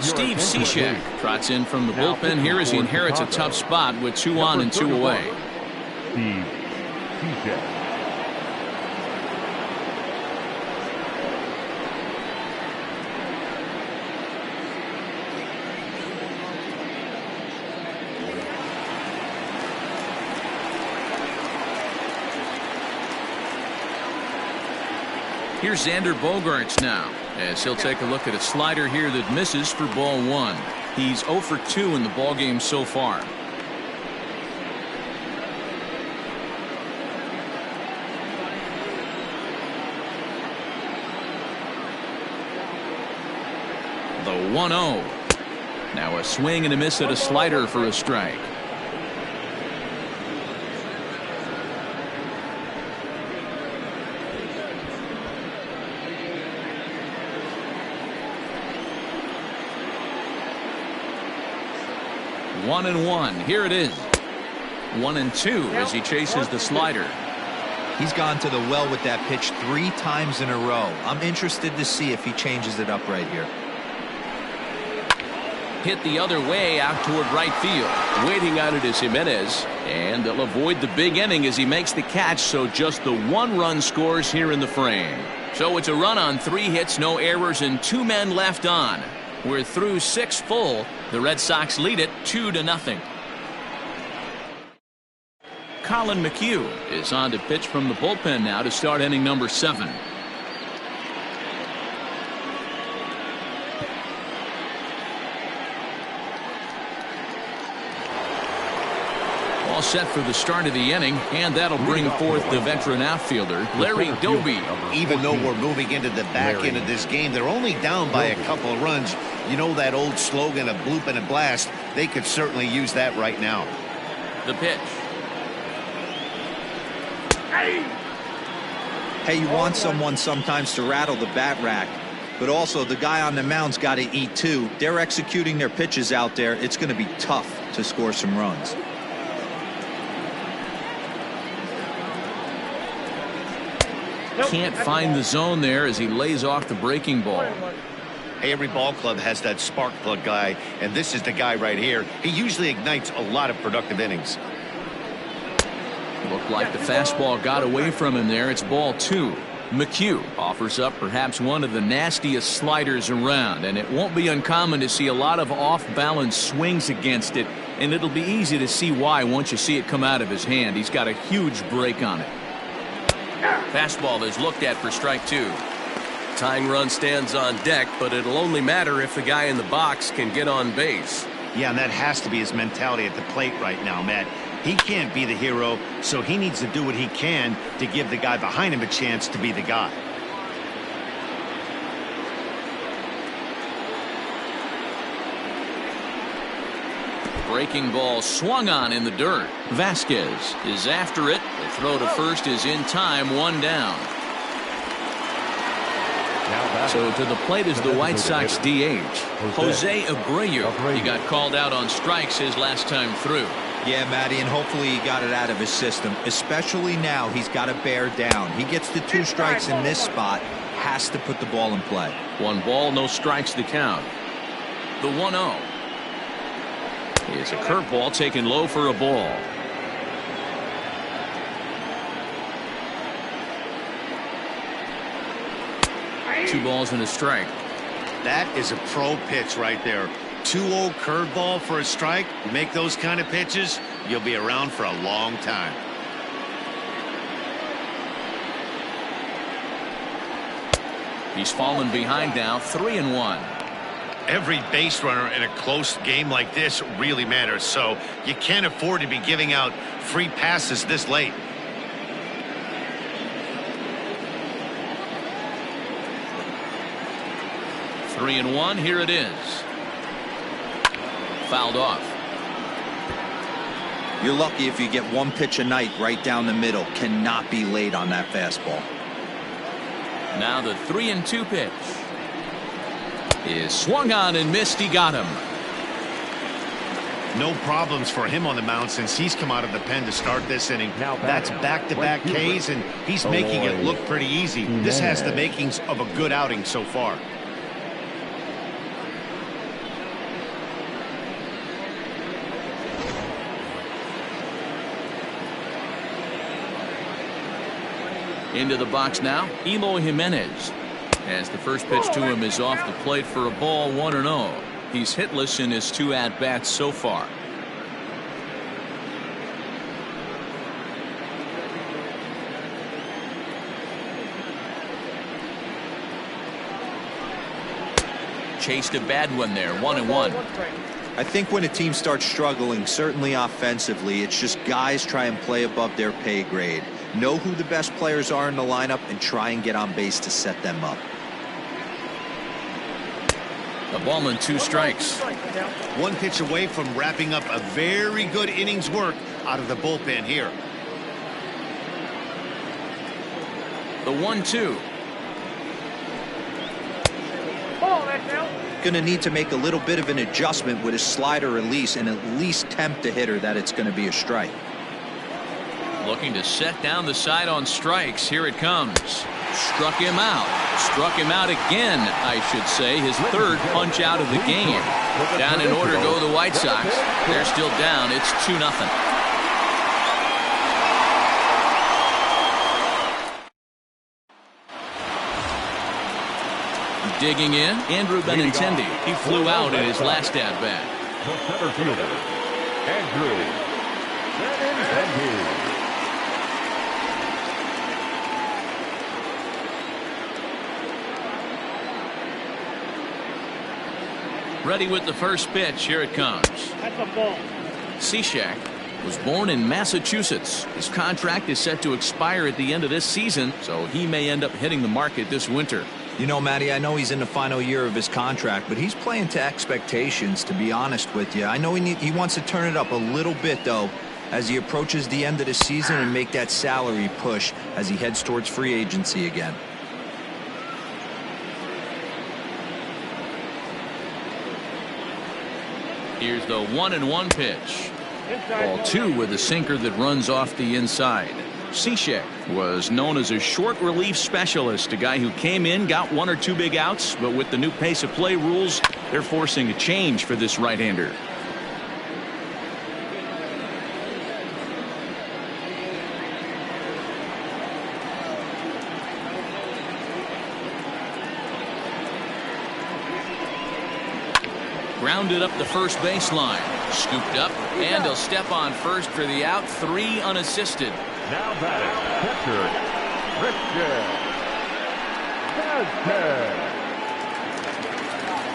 Steve Cishek trots in from the bullpen here as he inherits a tough spot with 2 on and 2 away. Steve Cishek. Here's Xander Bogaerts now, as he'll take a look at a slider here that misses for ball 1. He's 0 for 2 in the ballgame so far. The 1-0. Now a swing and a miss at a slider for a strike. One and 1. Here it is. 1 and 2 as he chases the slider. He's gone to the well with that pitch 3 times in a row. I'm interested to see if he changes it up right here. Hit the other way out toward right field. Waiting on it is Jimenez, and they'll avoid the big inning as he makes the catch, so just the 1 run scores here in the frame. So it's a run on 3 hits, no errors, and 2 men left on. We're through 6 full. The Red Sox lead it 2-0. Colin McHugh is on to pitch from the bullpen now to start inning number 7. All set for the start of the inning, and that'll bring forth the veteran outfielder, Larry Doby. Even though we're moving into the back end of this game, they're only down by a couple of runs. You know that old slogan, a bloop and a blast. They could certainly use that right now. The pitch. Hey, you want someone sometimes to rattle the bat rack, but also the guy on the mound's got to eat too. They're executing their pitches out there. It's going to be tough to score some runs. Can't find the zone there as he lays off the breaking ball. Hey, every ball club has that spark plug guy, and this is the guy right here. He usually ignites a lot of productive innings. Looked like the fastball got away from him there. It's ball 2. McHugh offers up perhaps one of the nastiest sliders around, and it won't be uncommon to see a lot of off-balance swings against it, and it'll be easy to see why once you see it come out of his hand. He's got a huge break on it. Fastball is looked at for strike 2. Tying run stands on deck, but it'll only matter if the guy in the box can get on base. Yeah, and that has to be his mentality at the plate right now, Matt. He can't be the hero, so he needs to do what he can to give the guy behind him a chance to be the guy. Breaking ball swung on in the dirt. Vasquez is after it. The throw to first is in time, 1 down. So to the plate is the White Sox DH, Jose Abreu. He got called out on strikes his last time through. Yeah, Matty, and hopefully he got it out of his system, especially now he's got to bear down. He gets the 2 strikes in this spot, has to put the ball in play. 1 ball, no strikes to count. The 1-0. It's a curveball taken low for a ball. Two balls and a strike. That is a pro pitch right there. 2-0 curveball for a strike. You make those kind of pitches, you'll be around for a long time. He's fallen behind now, 3-1. Every base runner in a close game like this really matters, so you can't afford to be giving out free passes this late. Three and one. Here it is. Fouled off. You're lucky if you get 1 pitch a night right down the middle. Cannot be late on that fastball. Now the 3-2 pitch is swung on and missed. He got him. No problems for him on the mound since he's come out of the pen to start this inning. That's back-to-back Ks, and he's making it look pretty easy. This has the makings of a good outing so far. Into the box now, Eloy Jimenez. As the first pitch to him is off the plate for a ball, 1-0. He's hitless in his 2 at-bats so far. Chased a bad one there, 1-1. I think when a team starts struggling, certainly offensively, it's just guys try and play above their pay grade. Know who the best players are in the lineup and try and get on base to set them up. A ball and 2 strikes. 1 pitch away from wrapping up a very good inning's work out of the bullpen here. The 1-2. Going to need to make a little bit of an adjustment with his slider release and at least tempt the hitter that it's going to be a strike. Looking to set down the side on strikes. Here it comes. Struck him out. Struck him out again, I should say. His 3rd punch out of the game. Down in order go the White Sox. They're still down. It's 2-0. Digging in, Andrew Benintendi. He flew out in his last at-bat. The center fielder, Andrew Benintendi. Ready with the first pitch. Here it comes. That's a ball. Cishek was born in Massachusetts. His contract is set to expire at the end of this season, so he may end up hitting the market this winter. You know, Matty, I know he's in the final year of his contract, but he's playing to expectations, to be honest with you. I know he wants to turn it up a little bit, though, as he approaches the end of the season and make that salary push as he heads towards free agency again. Here's the 1-1 pitch. Ball 2 with a sinker that runs off the inside. Cishek was known as a short relief specialist, a guy who came in, got 1 or 2 big outs, but with the new pace of play rules, they're forcing a change for this right-hander. Grounded up the first baseline. Scooped up, and he'll step on first for the out. 3 unassisted. Now batting, catcher,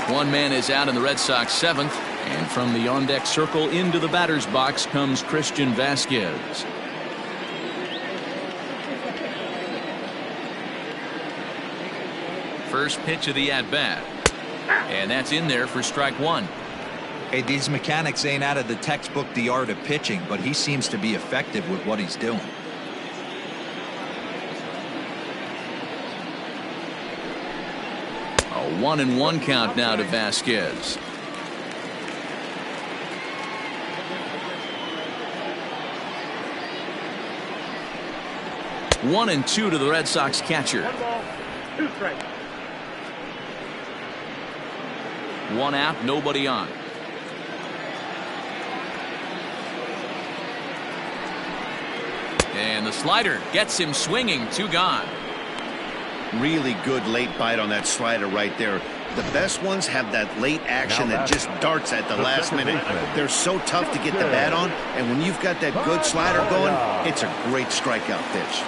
Richard. One man is out in the Red Sox 7th, and from the on-deck circle into the batter's box comes Christian Vasquez. First pitch of the at-bat, and that's in there for strike 1. Hey, these mechanics ain't out of the textbook The Art of Pitching, but he seems to be effective with what he's doing. A 1-1 count now to Vasquez. One and 2 to the Red Sox catcher. 1 ball, 2 strikes. 1 out, nobody on. And the slider gets him swinging. 2 gone. Really good late bite on that slider right there. The best ones have that late action that just darts at the last minute. They're so tough to get the bat on, and when you've got that good slider going, it's a great strikeout pitch.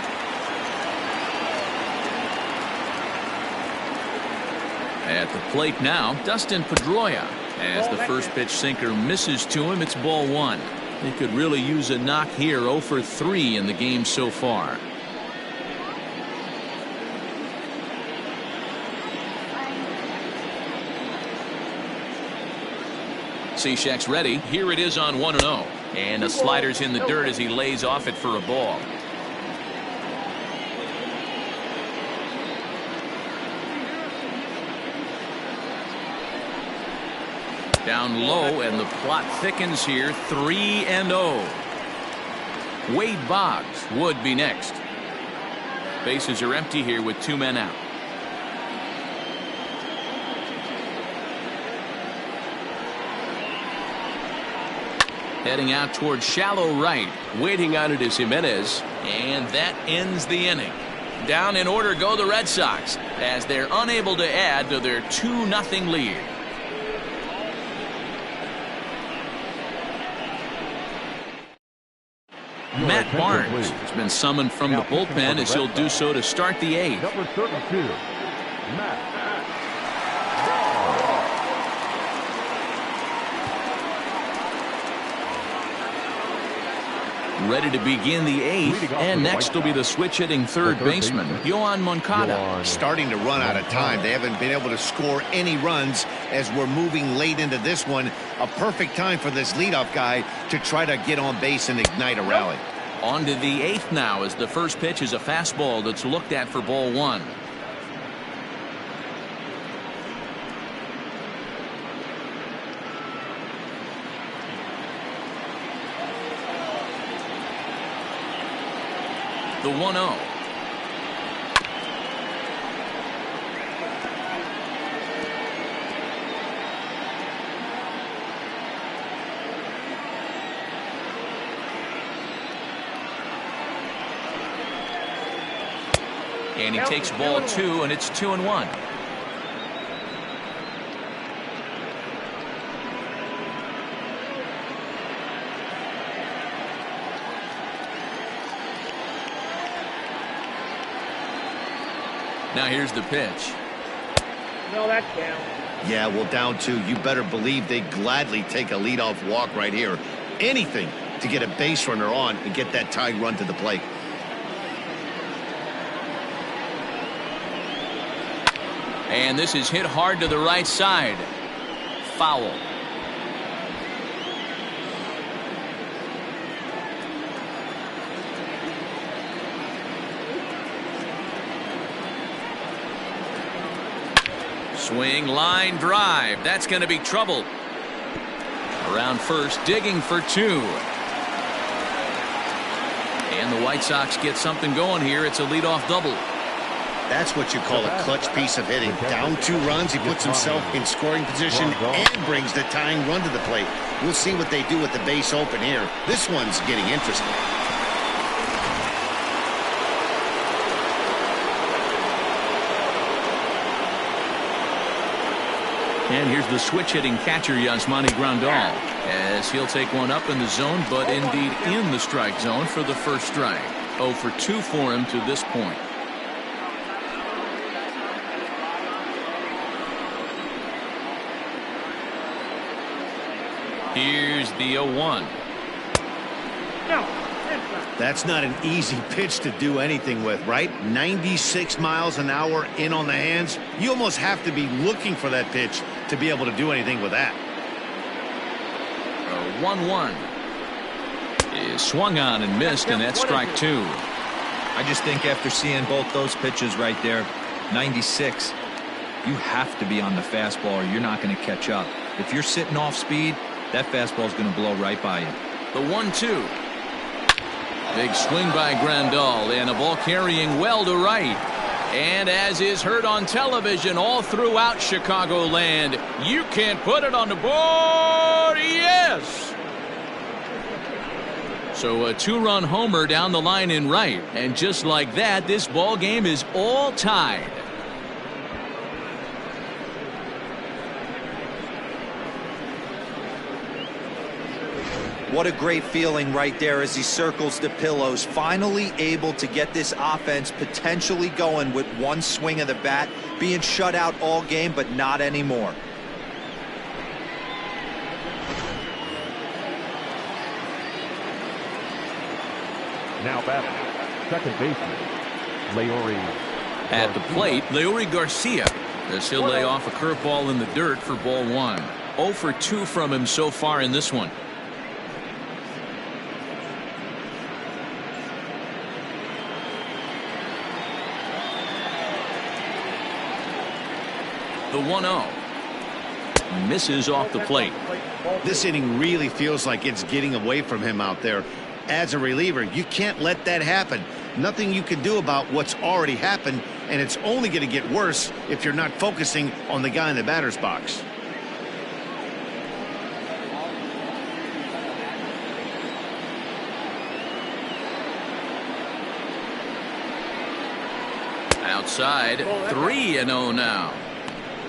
At the plate now, Dustin Pedroia. As the first pitch sinker misses to him, it's ball 1. He could really use a knock here. 0 for 3 in the game so far. Cishek's ready. Here it is on 1-0. And the slider's in the dirt as he lays off it for a ball. Down low, and the plot thickens here. 3-0. Wade Boggs would be next. Bases are empty here with 2 men out. Heading out towards shallow right. Waiting on it is Jimenez. And that ends the inning. Down in order go the Red Sox as they're unable to add to their 2-0 lead. Matt Barnes has been summoned from the bullpen as he'll do so to start the 8th. Number 32, Matt. Ready to begin the 8th, and next will be the switch-hitting third baseman, Yoan Moncada. Starting to run out of time. They haven't been able to score any runs as we're moving late into this one. A perfect time for this leadoff guy to try to get on base and ignite a rally. On to the 8th now as the first pitch is a fastball that's looked at for ball 1. The 1-0. And he takes ball 2, and it's 2-1. Now here's the pitch. No, that's down. Yeah, well, down 2. You better believe they gladly take a leadoff walk right here. Anything to get a base runner on and get that tie run to the plate. And this is hit hard to the right side. Foul. Swing, line drive. That's going to be trouble. Around first, digging for 2. And the White Sox get something going here. It's a leadoff double. That's what you call a clutch piece of hitting. Down 2 runs, he puts himself in scoring position and brings the tying run to the plate. We'll see what they do with the base open here. This one's getting interesting. And here's the switch-hitting catcher, Yasmani Grandal, as he'll take one up in the zone, but indeed in the strike zone for the first strike. 0 for 2 for him to this point. Here's the 0-1. That's not an easy pitch to do anything with, right? 96 miles an hour in on the hands. You almost have to be looking for that pitch to be able to do anything with that. 1-1 is swung on and missed, and that's strike 2. I just think after seeing both those pitches right there, 96, you have to be on the fastball or you're not going to catch up. If you're sitting off speed, that fastball is going to blow right by you. The 1-2. Big swing by Grandal, and a ball carrying well to right. And as is heard on television all throughout Chicagoland, you can't put it on the board. Yes! So a 2-run homer down the line in right. And just like that, this ball game is all tied. What a great feeling right there as he circles the pillows. Finally able to get this offense potentially going with one swing of the bat. Being shut out all game, but not anymore. Now batting, second baseman, Leori. At the plate, Leori Garcia, as he'll lay off a curveball in the dirt for ball 1. 0 for 2 from him so far in this one. The 1-0 misses off the plate. This inning really feels like it's getting away from him out there. As a reliever, you can't let that happen. Nothing you can do about what's already happened, and it's only going to get worse if you're not focusing on the guy in the batter's box. Outside, 3-0 now.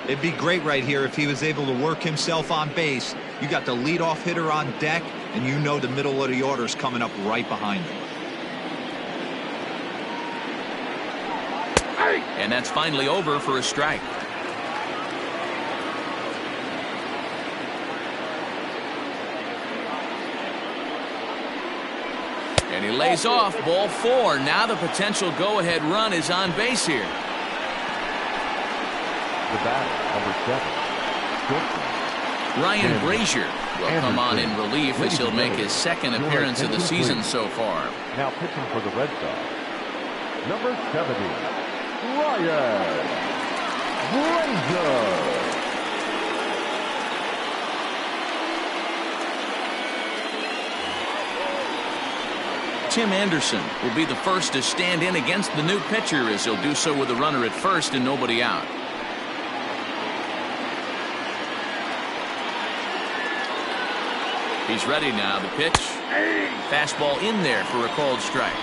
It'd be great right here if he was able to work himself on base. You got the leadoff hitter on deck, and you know the middle of the order is coming up right behind him. And that's finally over for a strike. And he lays off ball 4. Now the potential go-ahead run is on base here. The batter, number 7, Ryan Brazier will come on in relief as he'll make his second appearance of the season so far. Now pitching for the Red Sox, number 70, Ryan Brazier. Tim Anderson will be the first to stand in against the new pitcher, as he'll do so with a runner at first and nobody out. He's ready now. The pitch. Fastball in there for a called strike.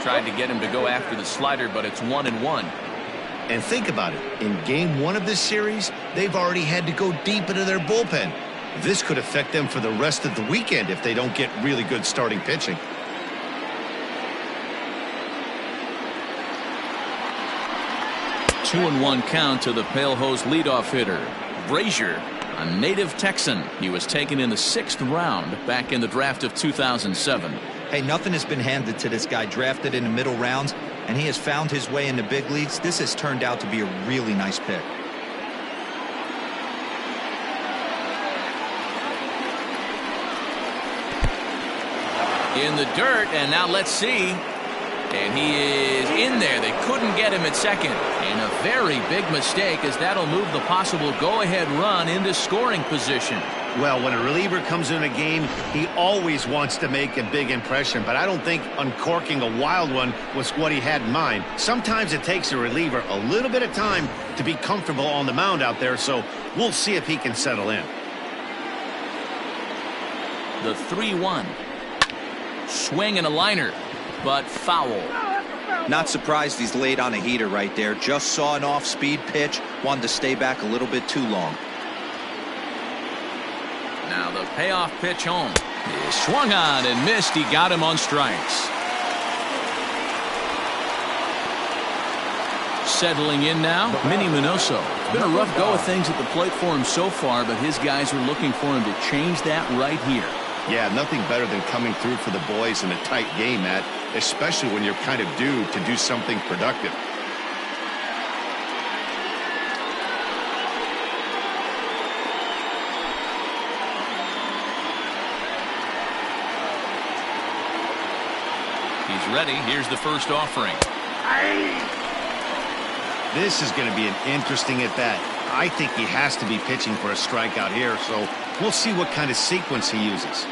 Tried to get him to go after the slider, but it's 1-1. And think about it. In game 1 of this series, they've already had to go deep into their bullpen. This could affect them for the rest of the weekend if they don't get really good starting pitching. Two and 1 count to the Pale Hose leadoff hitter. Brazier, a native Texan. He was taken in the 6th round back in the draft of 2007. Hey, nothing has been handed to this guy. Drafted in the middle rounds, and he has found his way in the big leagues. This has turned out to be a really nice pick. In the dirt, and now let's see. And he is in there. They couldn't get him at second. And a very big mistake, as that'll move the possible go-ahead run into scoring position. Well, when a reliever comes in a game, he always wants to make a big impression, but I don't think uncorking a wild one was what he had in mind. Sometimes it takes a reliever a little bit of time to be comfortable on the mound out there, so we'll see if he can settle in. The 3-1. Swing and a liner, but foul. Not surprised he's laid on a heater right there. Just saw an off-speed pitch, wanted to stay back a little bit too long. Now the payoff pitch home. He swung on and missed. He got him on strikes. Settling in now, Minnie Minoso. It's been a rough go of things at the plate for him so far, but his guys are looking for him to change that right here. Yeah, nothing better than coming through for the boys in a tight game, Matt, especially when you're kind of due to do something productive. He's ready. Here's the first offering. This is going to be an interesting at-bat. I think he has to be pitching for a strikeout here, so we'll see what kind of sequence he uses.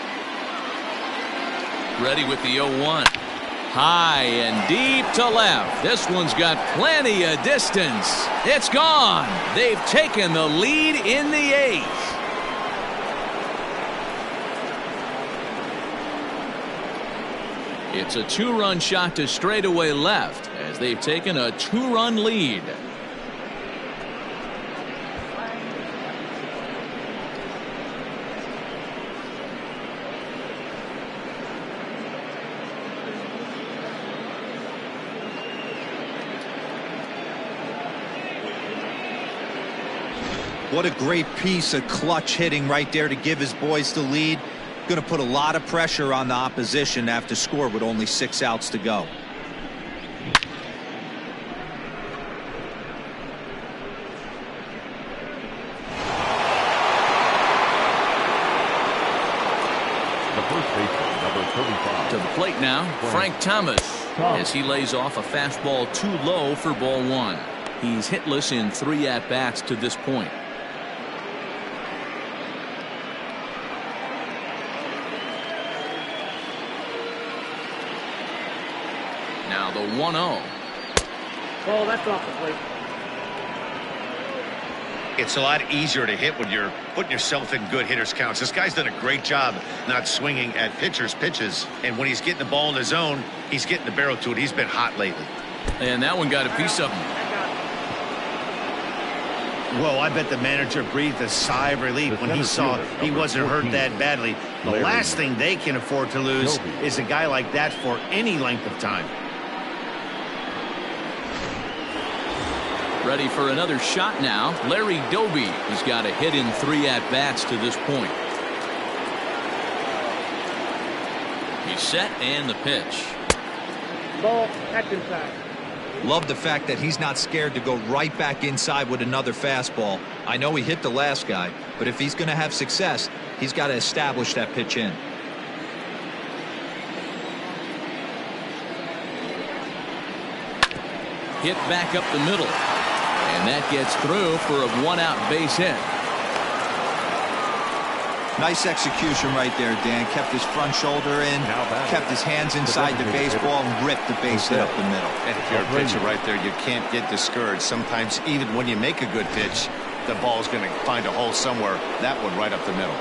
Ready with the 0-1. High and deep to left. This one's got plenty of distance. It's gone. They've taken the lead in the 8th. It's a 2-run shot to straightaway left as they've taken a 2-run lead. What a great piece of clutch hitting right there to give his boys the lead. Going to put a lot of pressure on the opposition to have to score with only 6 outs to go. The first baseman, number 35. To the plate now, Frank Thomas, as he lays off a fastball too low for ball 1. He's hitless in 3 at-bats to this point. Now the 1-0. Oh, that's off the plate. It's a lot easier to hit when you're putting yourself in good hitters' counts. This guy's done a great job not swinging at pitchers' pitches, and when he's getting the ball in the zone, he's getting the barrel to it. He's been hot lately. And that one got a piece of him. Well, I bet the manager breathed a sigh of relief when he saw he wasn't hurt that badly. The last thing they can afford to lose is a guy like that for any length of time. Ready for another shot now. Larry Doby has got a hit in 3 at-bats to this point. He's set and the pitch. Ball, that's inside. Love the fact that he's not scared to go right back inside with another fastball. I know he hit the last guy, but if he's going to have success, he's got to establish that pitch in. Hit back up the middle. And that gets through for a 1-out base hit. Nice execution right there, Dan. Kept his front shoulder in, kept his hands inside the baseball, and ripped the base hit up the middle. And if you're a pitcher right there, you can't get discouraged. Sometimes even when you make a good pitch, the ball's going to find a hole somewhere. That one right up the middle.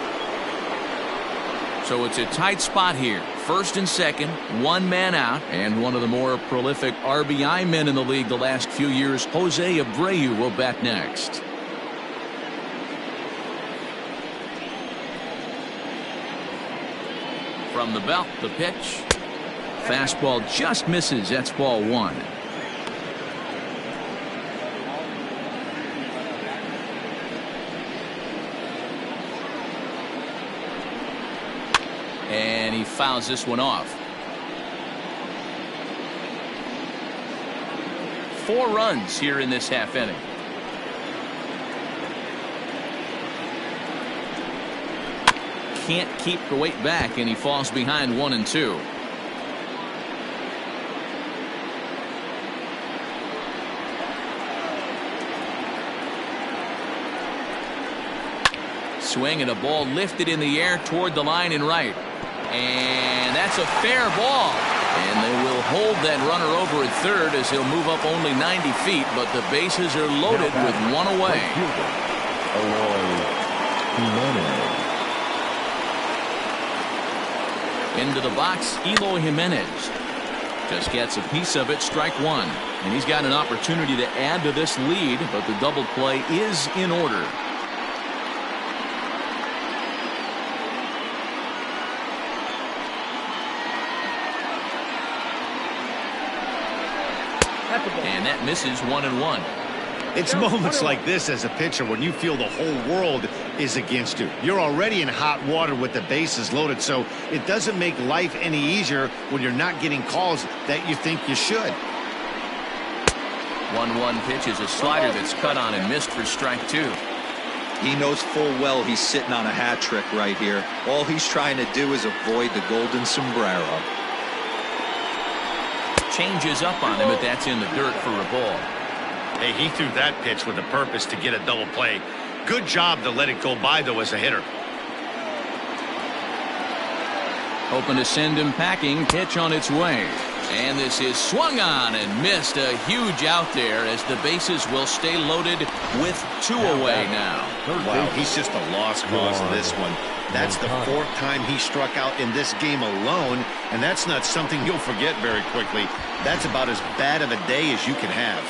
So it's a tight spot here. First and second, 1 man out, and one of the more prolific RBI men in the league the last few years, Jose Abreu, will bat next. From the belt, the pitch. Fastball just misses. That's ball 1. And he fouls this one off. 4 runs here in this half inning. can't keep the weight back, and he falls behind 1-2. Swing and a ball lifted in the air toward the line and right. And that's a fair ball. And they will hold that runner over at third as he'll move up only 90 feet, but the bases are loaded with one away. Into the box, Eloy Jimenez. Just gets a piece of it, strike one. And he's got an opportunity to add to this lead, but the double play is in order. And that misses 1-1. It's moments like this as a pitcher when you feel the whole world is against you. You're already in hot water with the bases loaded, so it doesn't make life any easier when you're not getting calls that you think you should. 1-1 pitch is a slider that's cut on and missed for strike two. He knows full well he's sitting on a hat trick right here. All he's trying to do is avoid the golden sombrero. Changes up on him, but that's in the dirt for a ball. Hey, he threw that pitch with a purpose to get a double play. Good job to let it go by, though, as a hitter. Hoping to send him packing. Pitch on its way. And this is swung on and missed. A huge out there as the bases will stay loaded with two away now. Wow, he's just a lost cause in this one. That's the fourth time he struck out in this game alone, and that's not something you'll forget very quickly. That's about as bad of a day as you can have.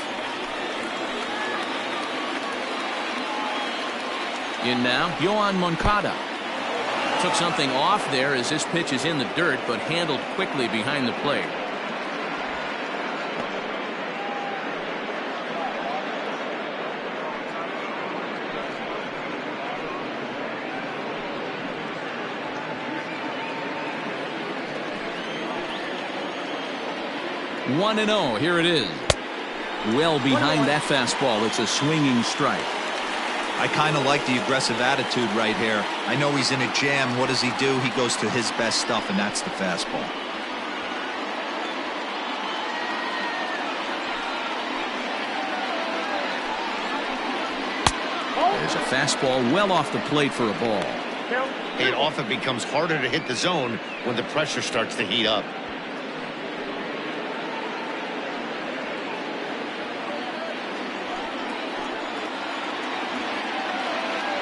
In now, Yohan Moncada. Took something off there as this pitch is in the dirt, but handled quickly behind the plate. One 1-0. Here it is. Well behind that fastball. It's a swinging strike. I kind of like the aggressive attitude right here. I know he's in a jam. What does he do? He goes to his best stuff, and that's the fastball. There's a fastball well off the plate for a ball. It often becomes harder to hit the zone when the pressure starts to heat up.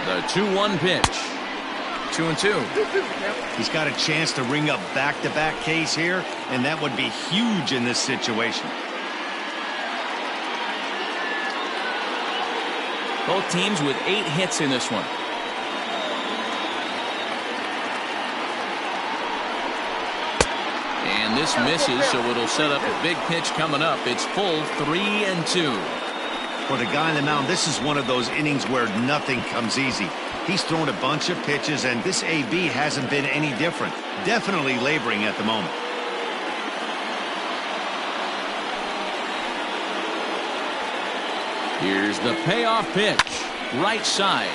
The 2-1 pitch. 2-2. He's got a chance to ring up back-to-back Ks here, and that would be huge in this situation. Both teams with 8 hits in this one. And this misses, so it'll set up a big pitch coming up. It's full 3-2. For the guy on the mound, this is one of those innings where nothing comes easy. He's thrown a bunch of pitches, and this AB hasn't been any different. Definitely laboring at the moment. Here's the payoff pitch. Right side.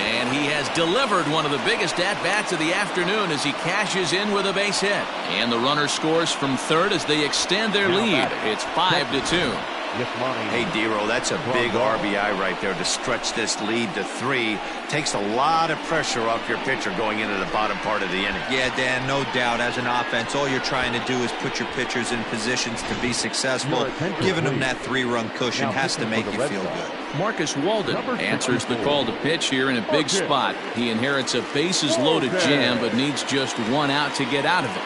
And he has delivered one of the biggest at-bats of the afternoon as he cashes in with a base hit. And the runner scores from third as they extend their lead. It's 5-2. Hey, Dero, that's a big RBI right there to stretch this lead to 3. Takes a lot of pressure off your pitcher going into the bottom part of the inning. Yeah, Dan, no doubt. As an offense, all you're trying to do is put your pitchers in positions to be successful. Giving them that 3-run cushion has to make you feel good. Marcus Walden answers the call to pitch here in a big spot. He inherits a bases-loaded jam, but needs just one out to get out of it.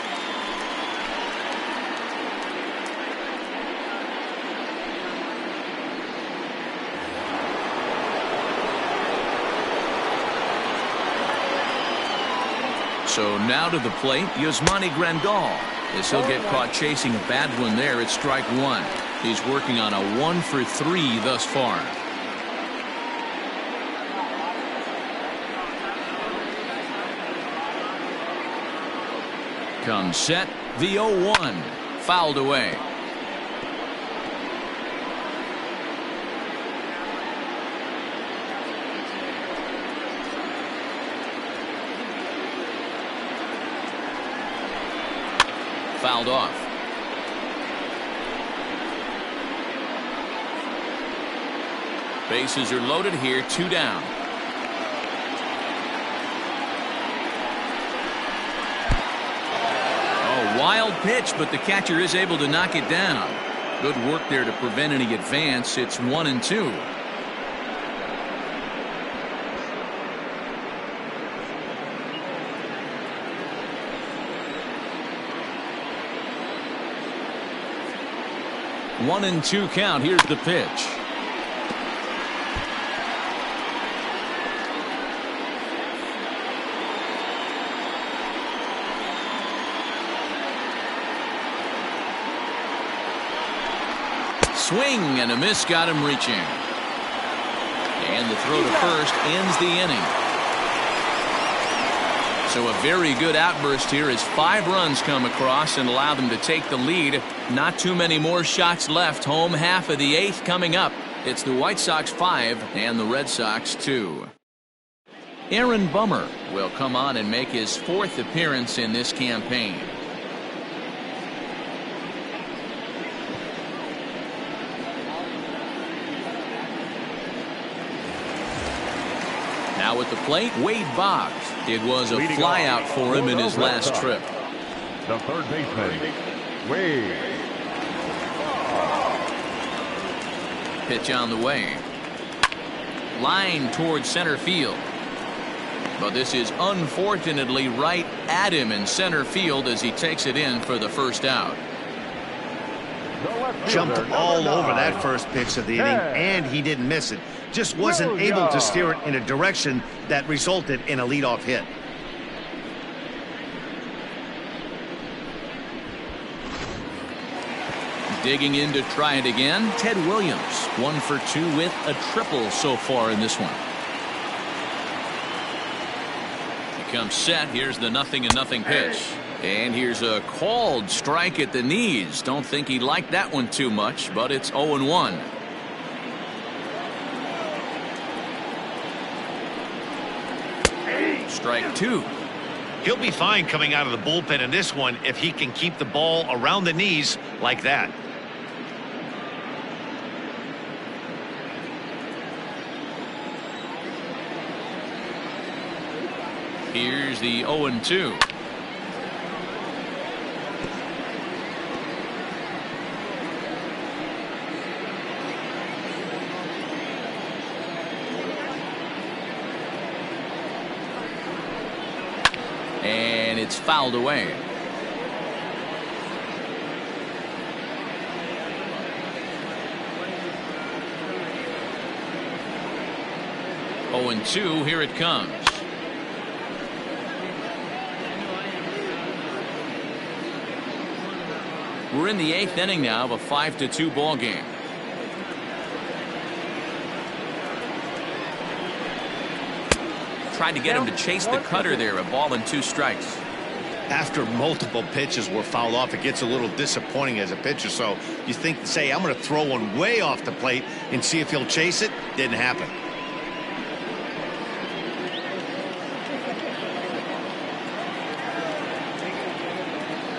So now to the plate, Yasmani Grandal. As he'll get caught chasing a bad one there at strike one. He's working on a 1-for-3 thus far. Comes set, the 0-1. Fouled away. fouled off. Bases are loaded here, 2 down. Oh, wild pitch, but the catcher is able to knock it down. Good work there to prevent any advance. It's 1-2. One and two count. Here's the pitch. Swing and a miss, got him reaching. And the throw to first ends the inning. So a very good outburst here as 5 runs come across and allow them to take the lead. Not too many more shots left. Home half of the 8th coming up. It's the White Sox 5 and the Red Sox 2. Aaron Bummer will come on and make his 4th appearance in this campaign. Now at the plate, Wade Boggs. It was a flyout for him in his last trip. The third baseman, Wade. Pitch on the way. Line towards center field. But this is unfortunately right at him in center field as he takes it in for the first out. Jumped all over that first pitch of the inning, and he didn't miss it. Just wasn't able to steer it in a direction that resulted in a leadoff hit. Digging in to try it again, Ted Williams. 1 for 2 with a triple so far in this one. He comes set. Here's the 0-0 pitch. And here's a called strike at the knees. Don't think he liked that one too much, but it's 0-1. Strike 2. He'll be fine coming out of the bullpen in this one if he can keep the ball around the knees like that. Here's the 0-2. And it's fouled away. Oh, and 2. Here it comes. We're in the 8th inning now of a 5-2 ball game. Tried to get him to chase the cutter there. A ball and 2 strikes. After multiple pitches were fouled off, it gets a little disappointing as a pitcher. So you think, say, I'm going to throw one way off the plate and see if he'll chase it. Didn't happen.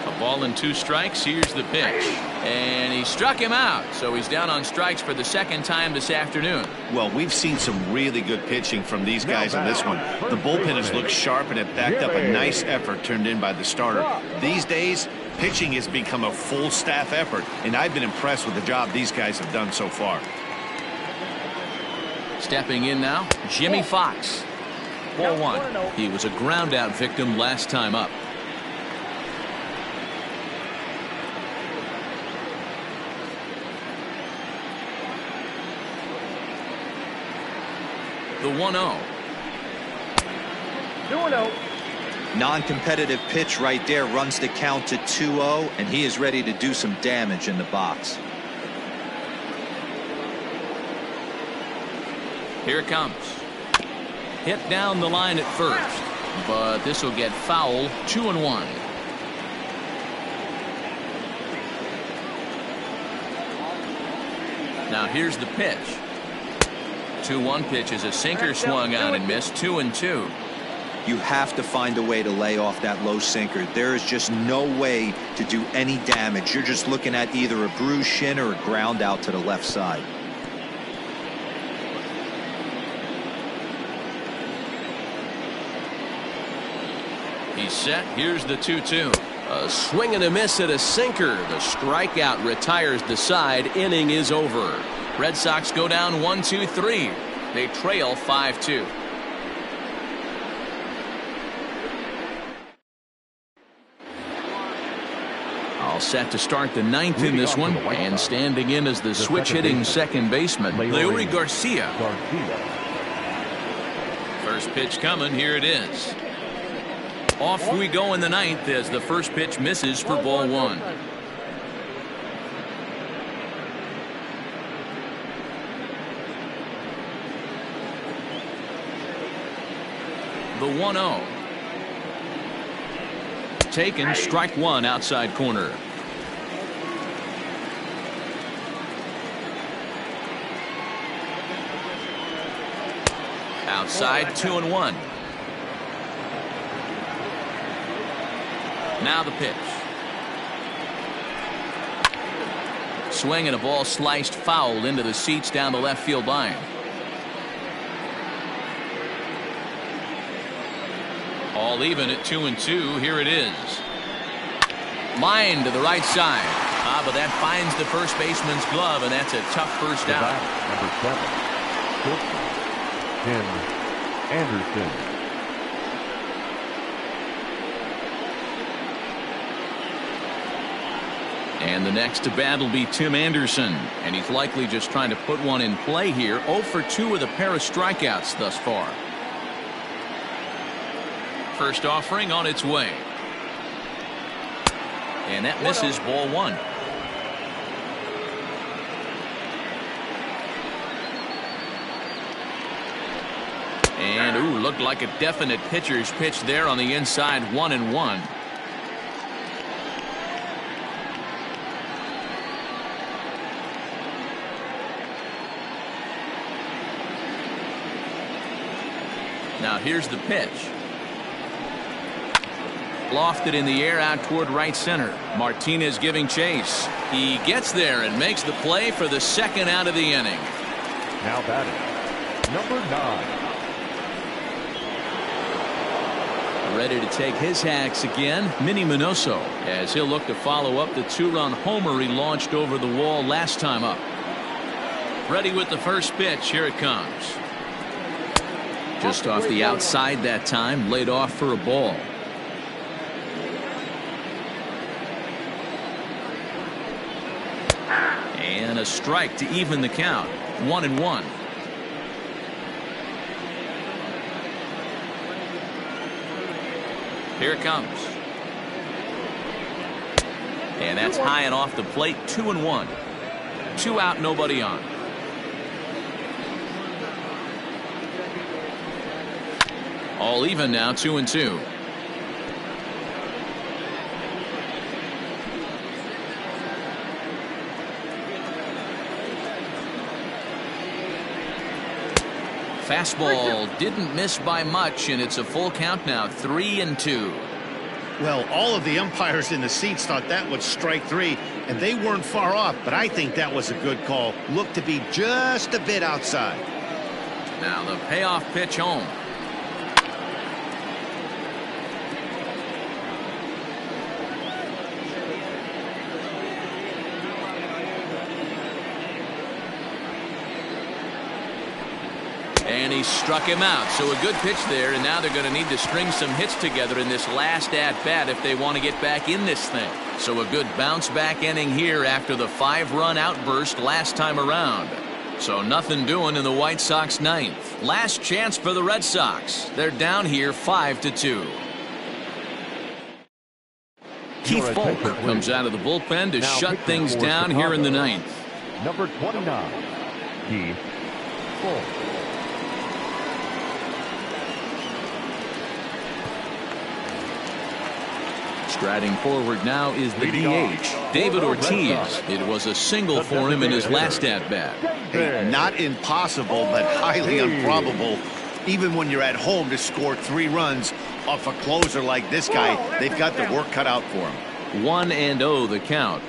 A ball and 2 strikes. Here's the pitch. And he struck him out. So he's down on strikes for the 2nd time this afternoon. Well, we've seen some really good pitching from these guys in this one. The bullpen has looked sharp and it backed up a nice effort turned in by the starter. These days, pitching has become a full staff effort, and I've been impressed with the job these guys have done so far. Stepping in now, Jimmy Fox. Ball 1. He was a ground out victim last time up. The 1-0. 2-0. Non-competitive pitch right there, runs the count to 2-0, and he is ready to do some damage in the box. Here it comes. Hit down the line at first, but this will get foul. 2-1. Now here's the pitch. 2-1 pitch is a sinker swung on and missed. 2-2. You have to find a way to lay off that low sinker. There is just no way to do any damage. You're just looking at either a bruised shin or a ground out to the left side. He's set. Here's the 2-2. A swing and a miss at a sinker. The strikeout retires the side. Inning is over. Red Sox go down 1-2-3. They trail 5-2. All set to start the ninth in this one, and standing in as the switch hitting second baseman, Leori Garcia. First pitch coming. Here it is. Off we go in the ninth as the first pitch misses for ball one. The 1-0. Taken, strike one, outside corner. Outside, 2-1. Now the pitch. Swing and a ball sliced foul into the seats down the left field line. All even at 2-2. Here it is. Line to the right side. But that finds the first baseman's glove, and that's a tough first out. Number 7, Tim Anderson. And the next to bat will be Tim Anderson, and he's likely just trying to put one in play here. 0 for 2 with a pair of strikeouts thus far. First offering on its way. And that misses, ball one. And looked like a definite pitcher's pitch there on the inside. 1-1. Now here's the pitch. Lofted in the air out toward right center. Martinez giving chase. He gets there and makes the play for the second out of the inning. Now batting, number 9. Ready to take his hacks again, Minnie Minoso, as he'll look to follow up the 2-run homer he launched over the wall last time up. Ready with the first pitch. Here it comes. Just off the outside that time, laid off for a ball. And a strike to even the count. 1-1. Here it comes. And that's high and off the plate. 2-1. 2 out, nobody on. All even now, 2-2. Fastball didn't miss by much, and it's a full count now. 3-2. Well, all of the umpires in the seats thought that was strike 3, and they weren't far off, but I think that was a good call. Looked to be just a bit outside. Now the payoff pitch home. And he struck him out. So a good pitch there, and now they're going to need to string some hits together in this last at-bat if they want to get back in this thing. So a good bounce-back inning here after the 5-run outburst last time around. So nothing doing in the White Sox ninth. Last chance for the Red Sox. They're down here 5-2. Keith Folk comes out of the bullpen to shut things down here in the ninth. Number 29, Keith Folk. Striding forward now is the DH, David Ortiz. It was a single for him in his last at-bat. Hey, not impossible, but highly improbable. Even when you're at home, to score 3 runs off a closer like this guy, they've got the work cut out for him. 1-0 the count.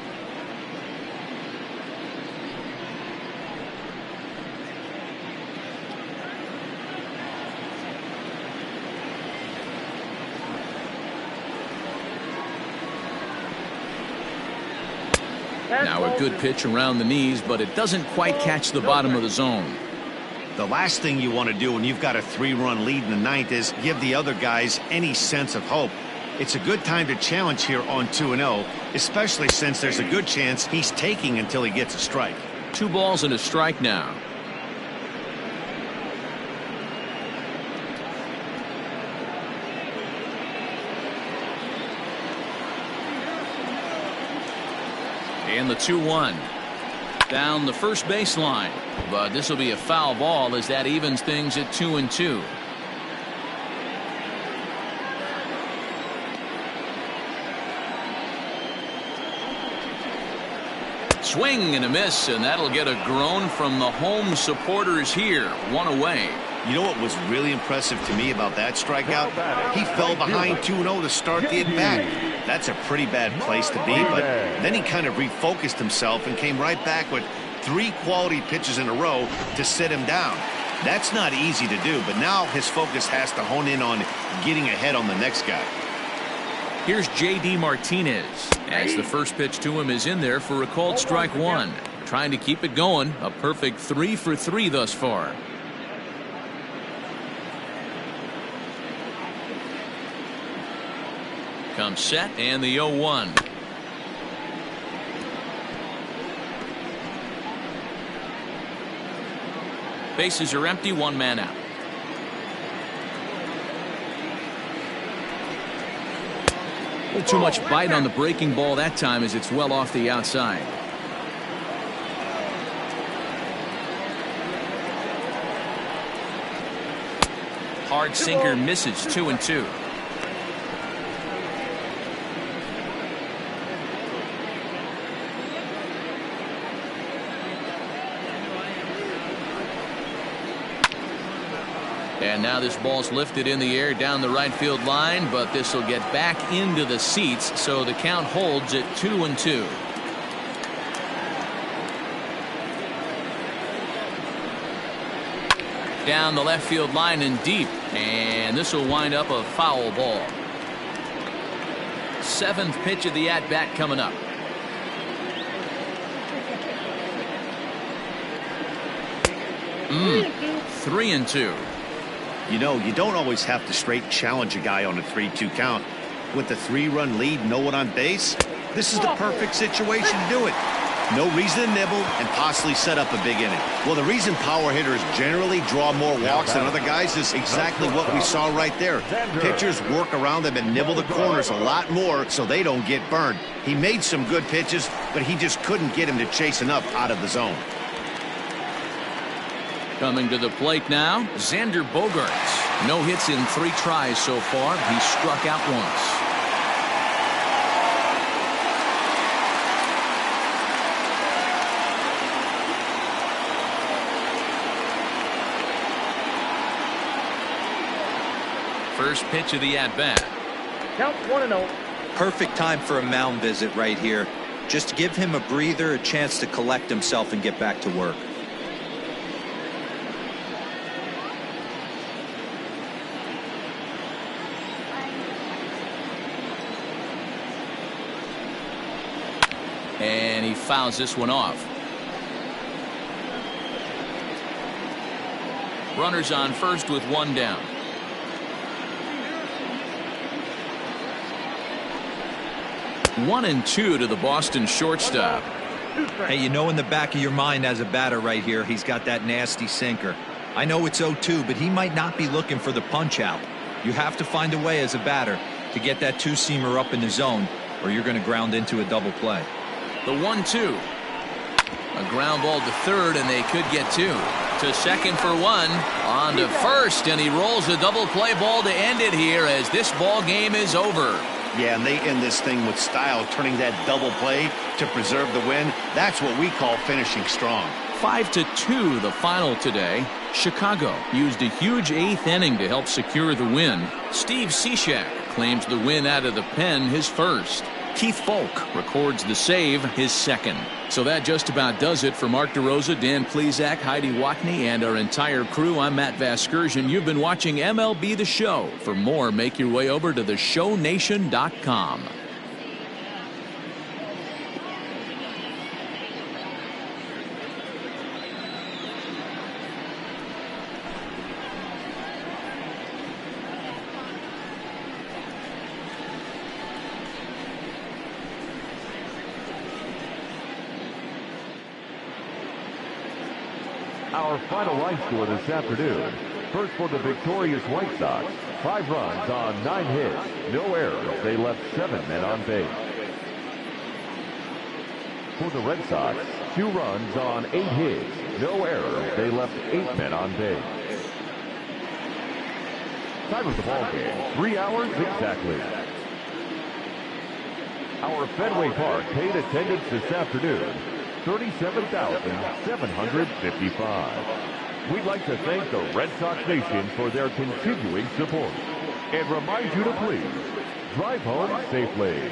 Now a good pitch around the knees, but it doesn't quite catch the bottom of the zone. The last thing you want to do when you've got a 3-run lead in the 9th is give the other guys any sense of hope. It's a good time to challenge here on 2-0, especially since there's a good chance he's taking until he gets a strike. 2 balls and a strike now. And the 2-1 down the first baseline, but this will be a foul ball as that evens things at 2-2. Swing and a miss, and that'll get a groan from the home supporters here. 1 away. You know what was really impressive to me about that strikeout? He fell behind 2-0 to start the at-bat. That's a pretty bad place to be, but then he kind of refocused himself and came right back with 3 quality pitches in a row to sit him down. That's not easy to do, but now his focus has to hone in on getting ahead on the next guy. Here's J.D. Martinez as the first pitch to him is in there for a called strike 1. Trying to keep it going. A perfect 3 for 3 thus far. Comes set and the 0-1. Bases are empty, 1 man out. A little too much bite on the breaking ball that time as it's well off the outside. Hard sinker misses. 2-2. And now this ball's lifted in the air down the right field line, but this will get back into the seats, so the count holds at 2-2. Down the left field line and deep, and this will wind up a foul ball. 7th pitch of the at-bat coming up. Mm. 3-2. You know, you don't always have to straight challenge a guy on a 3-2 count. With the 3-run lead, no one on base, this is the perfect situation to do it. No reason to nibble and possibly set up a big inning. Well, the reason power hitters generally draw more walks than other guys is exactly what we saw right there. Pitchers work around them and nibble the corners a lot more so they don't get burned. He made some good pitches, but he just couldn't get him to chase enough out of the zone. Coming to the plate now, Xander Bogaerts. No hits in 3 tries so far. He struck out once. First pitch of the at-bat. Count 1-0. Perfect time for a mound visit right here. Just give him a breather, a chance to collect himself and get back to work. And he fouls this one off. Runners on first with 1 down. One and 2 to the Boston shortstop. Hey, you know in the back of your mind as a batter right here, he's got that nasty sinker. I know it's 0-2, but he might not be looking for the punch out. You have to find a way as a batter to get that 2-seamer up in the zone, or you're going to ground into a double play. The 1-2. A ground ball to third, and they could get 2. To second for 1. On to first, and he rolls a double play ball to end it here as this ball game is over. Yeah, and they end this thing with style, turning that double play to preserve the win. That's what we call finishing strong. 5-2 the final today. Chicago used a huge 8th inning to help secure the win. Steve Cishek claims the win out of the pen, his first. Keith Folk records the save, his second. So that just about does it for Mark DeRosa, Dan Plesac, Heidi Watney, and our entire crew. I'm Matt Vasgersian. You've been watching MLB The Show. For more, make your way over to theshownation.com. Our final line score this afternoon. First for the victorious White Sox. 5 runs on 9 hits. No errors. They left 7 men on base. For the Red Sox, 2 runs on 8 hits. No errors. They left 8 men on base. Time of the ball game, 3 hours exactly. Our Fenway Park paid attendance this afternoon, 37,755. We'd like to thank the Red Sox Nation for their continuing support and remind you to please drive home safely.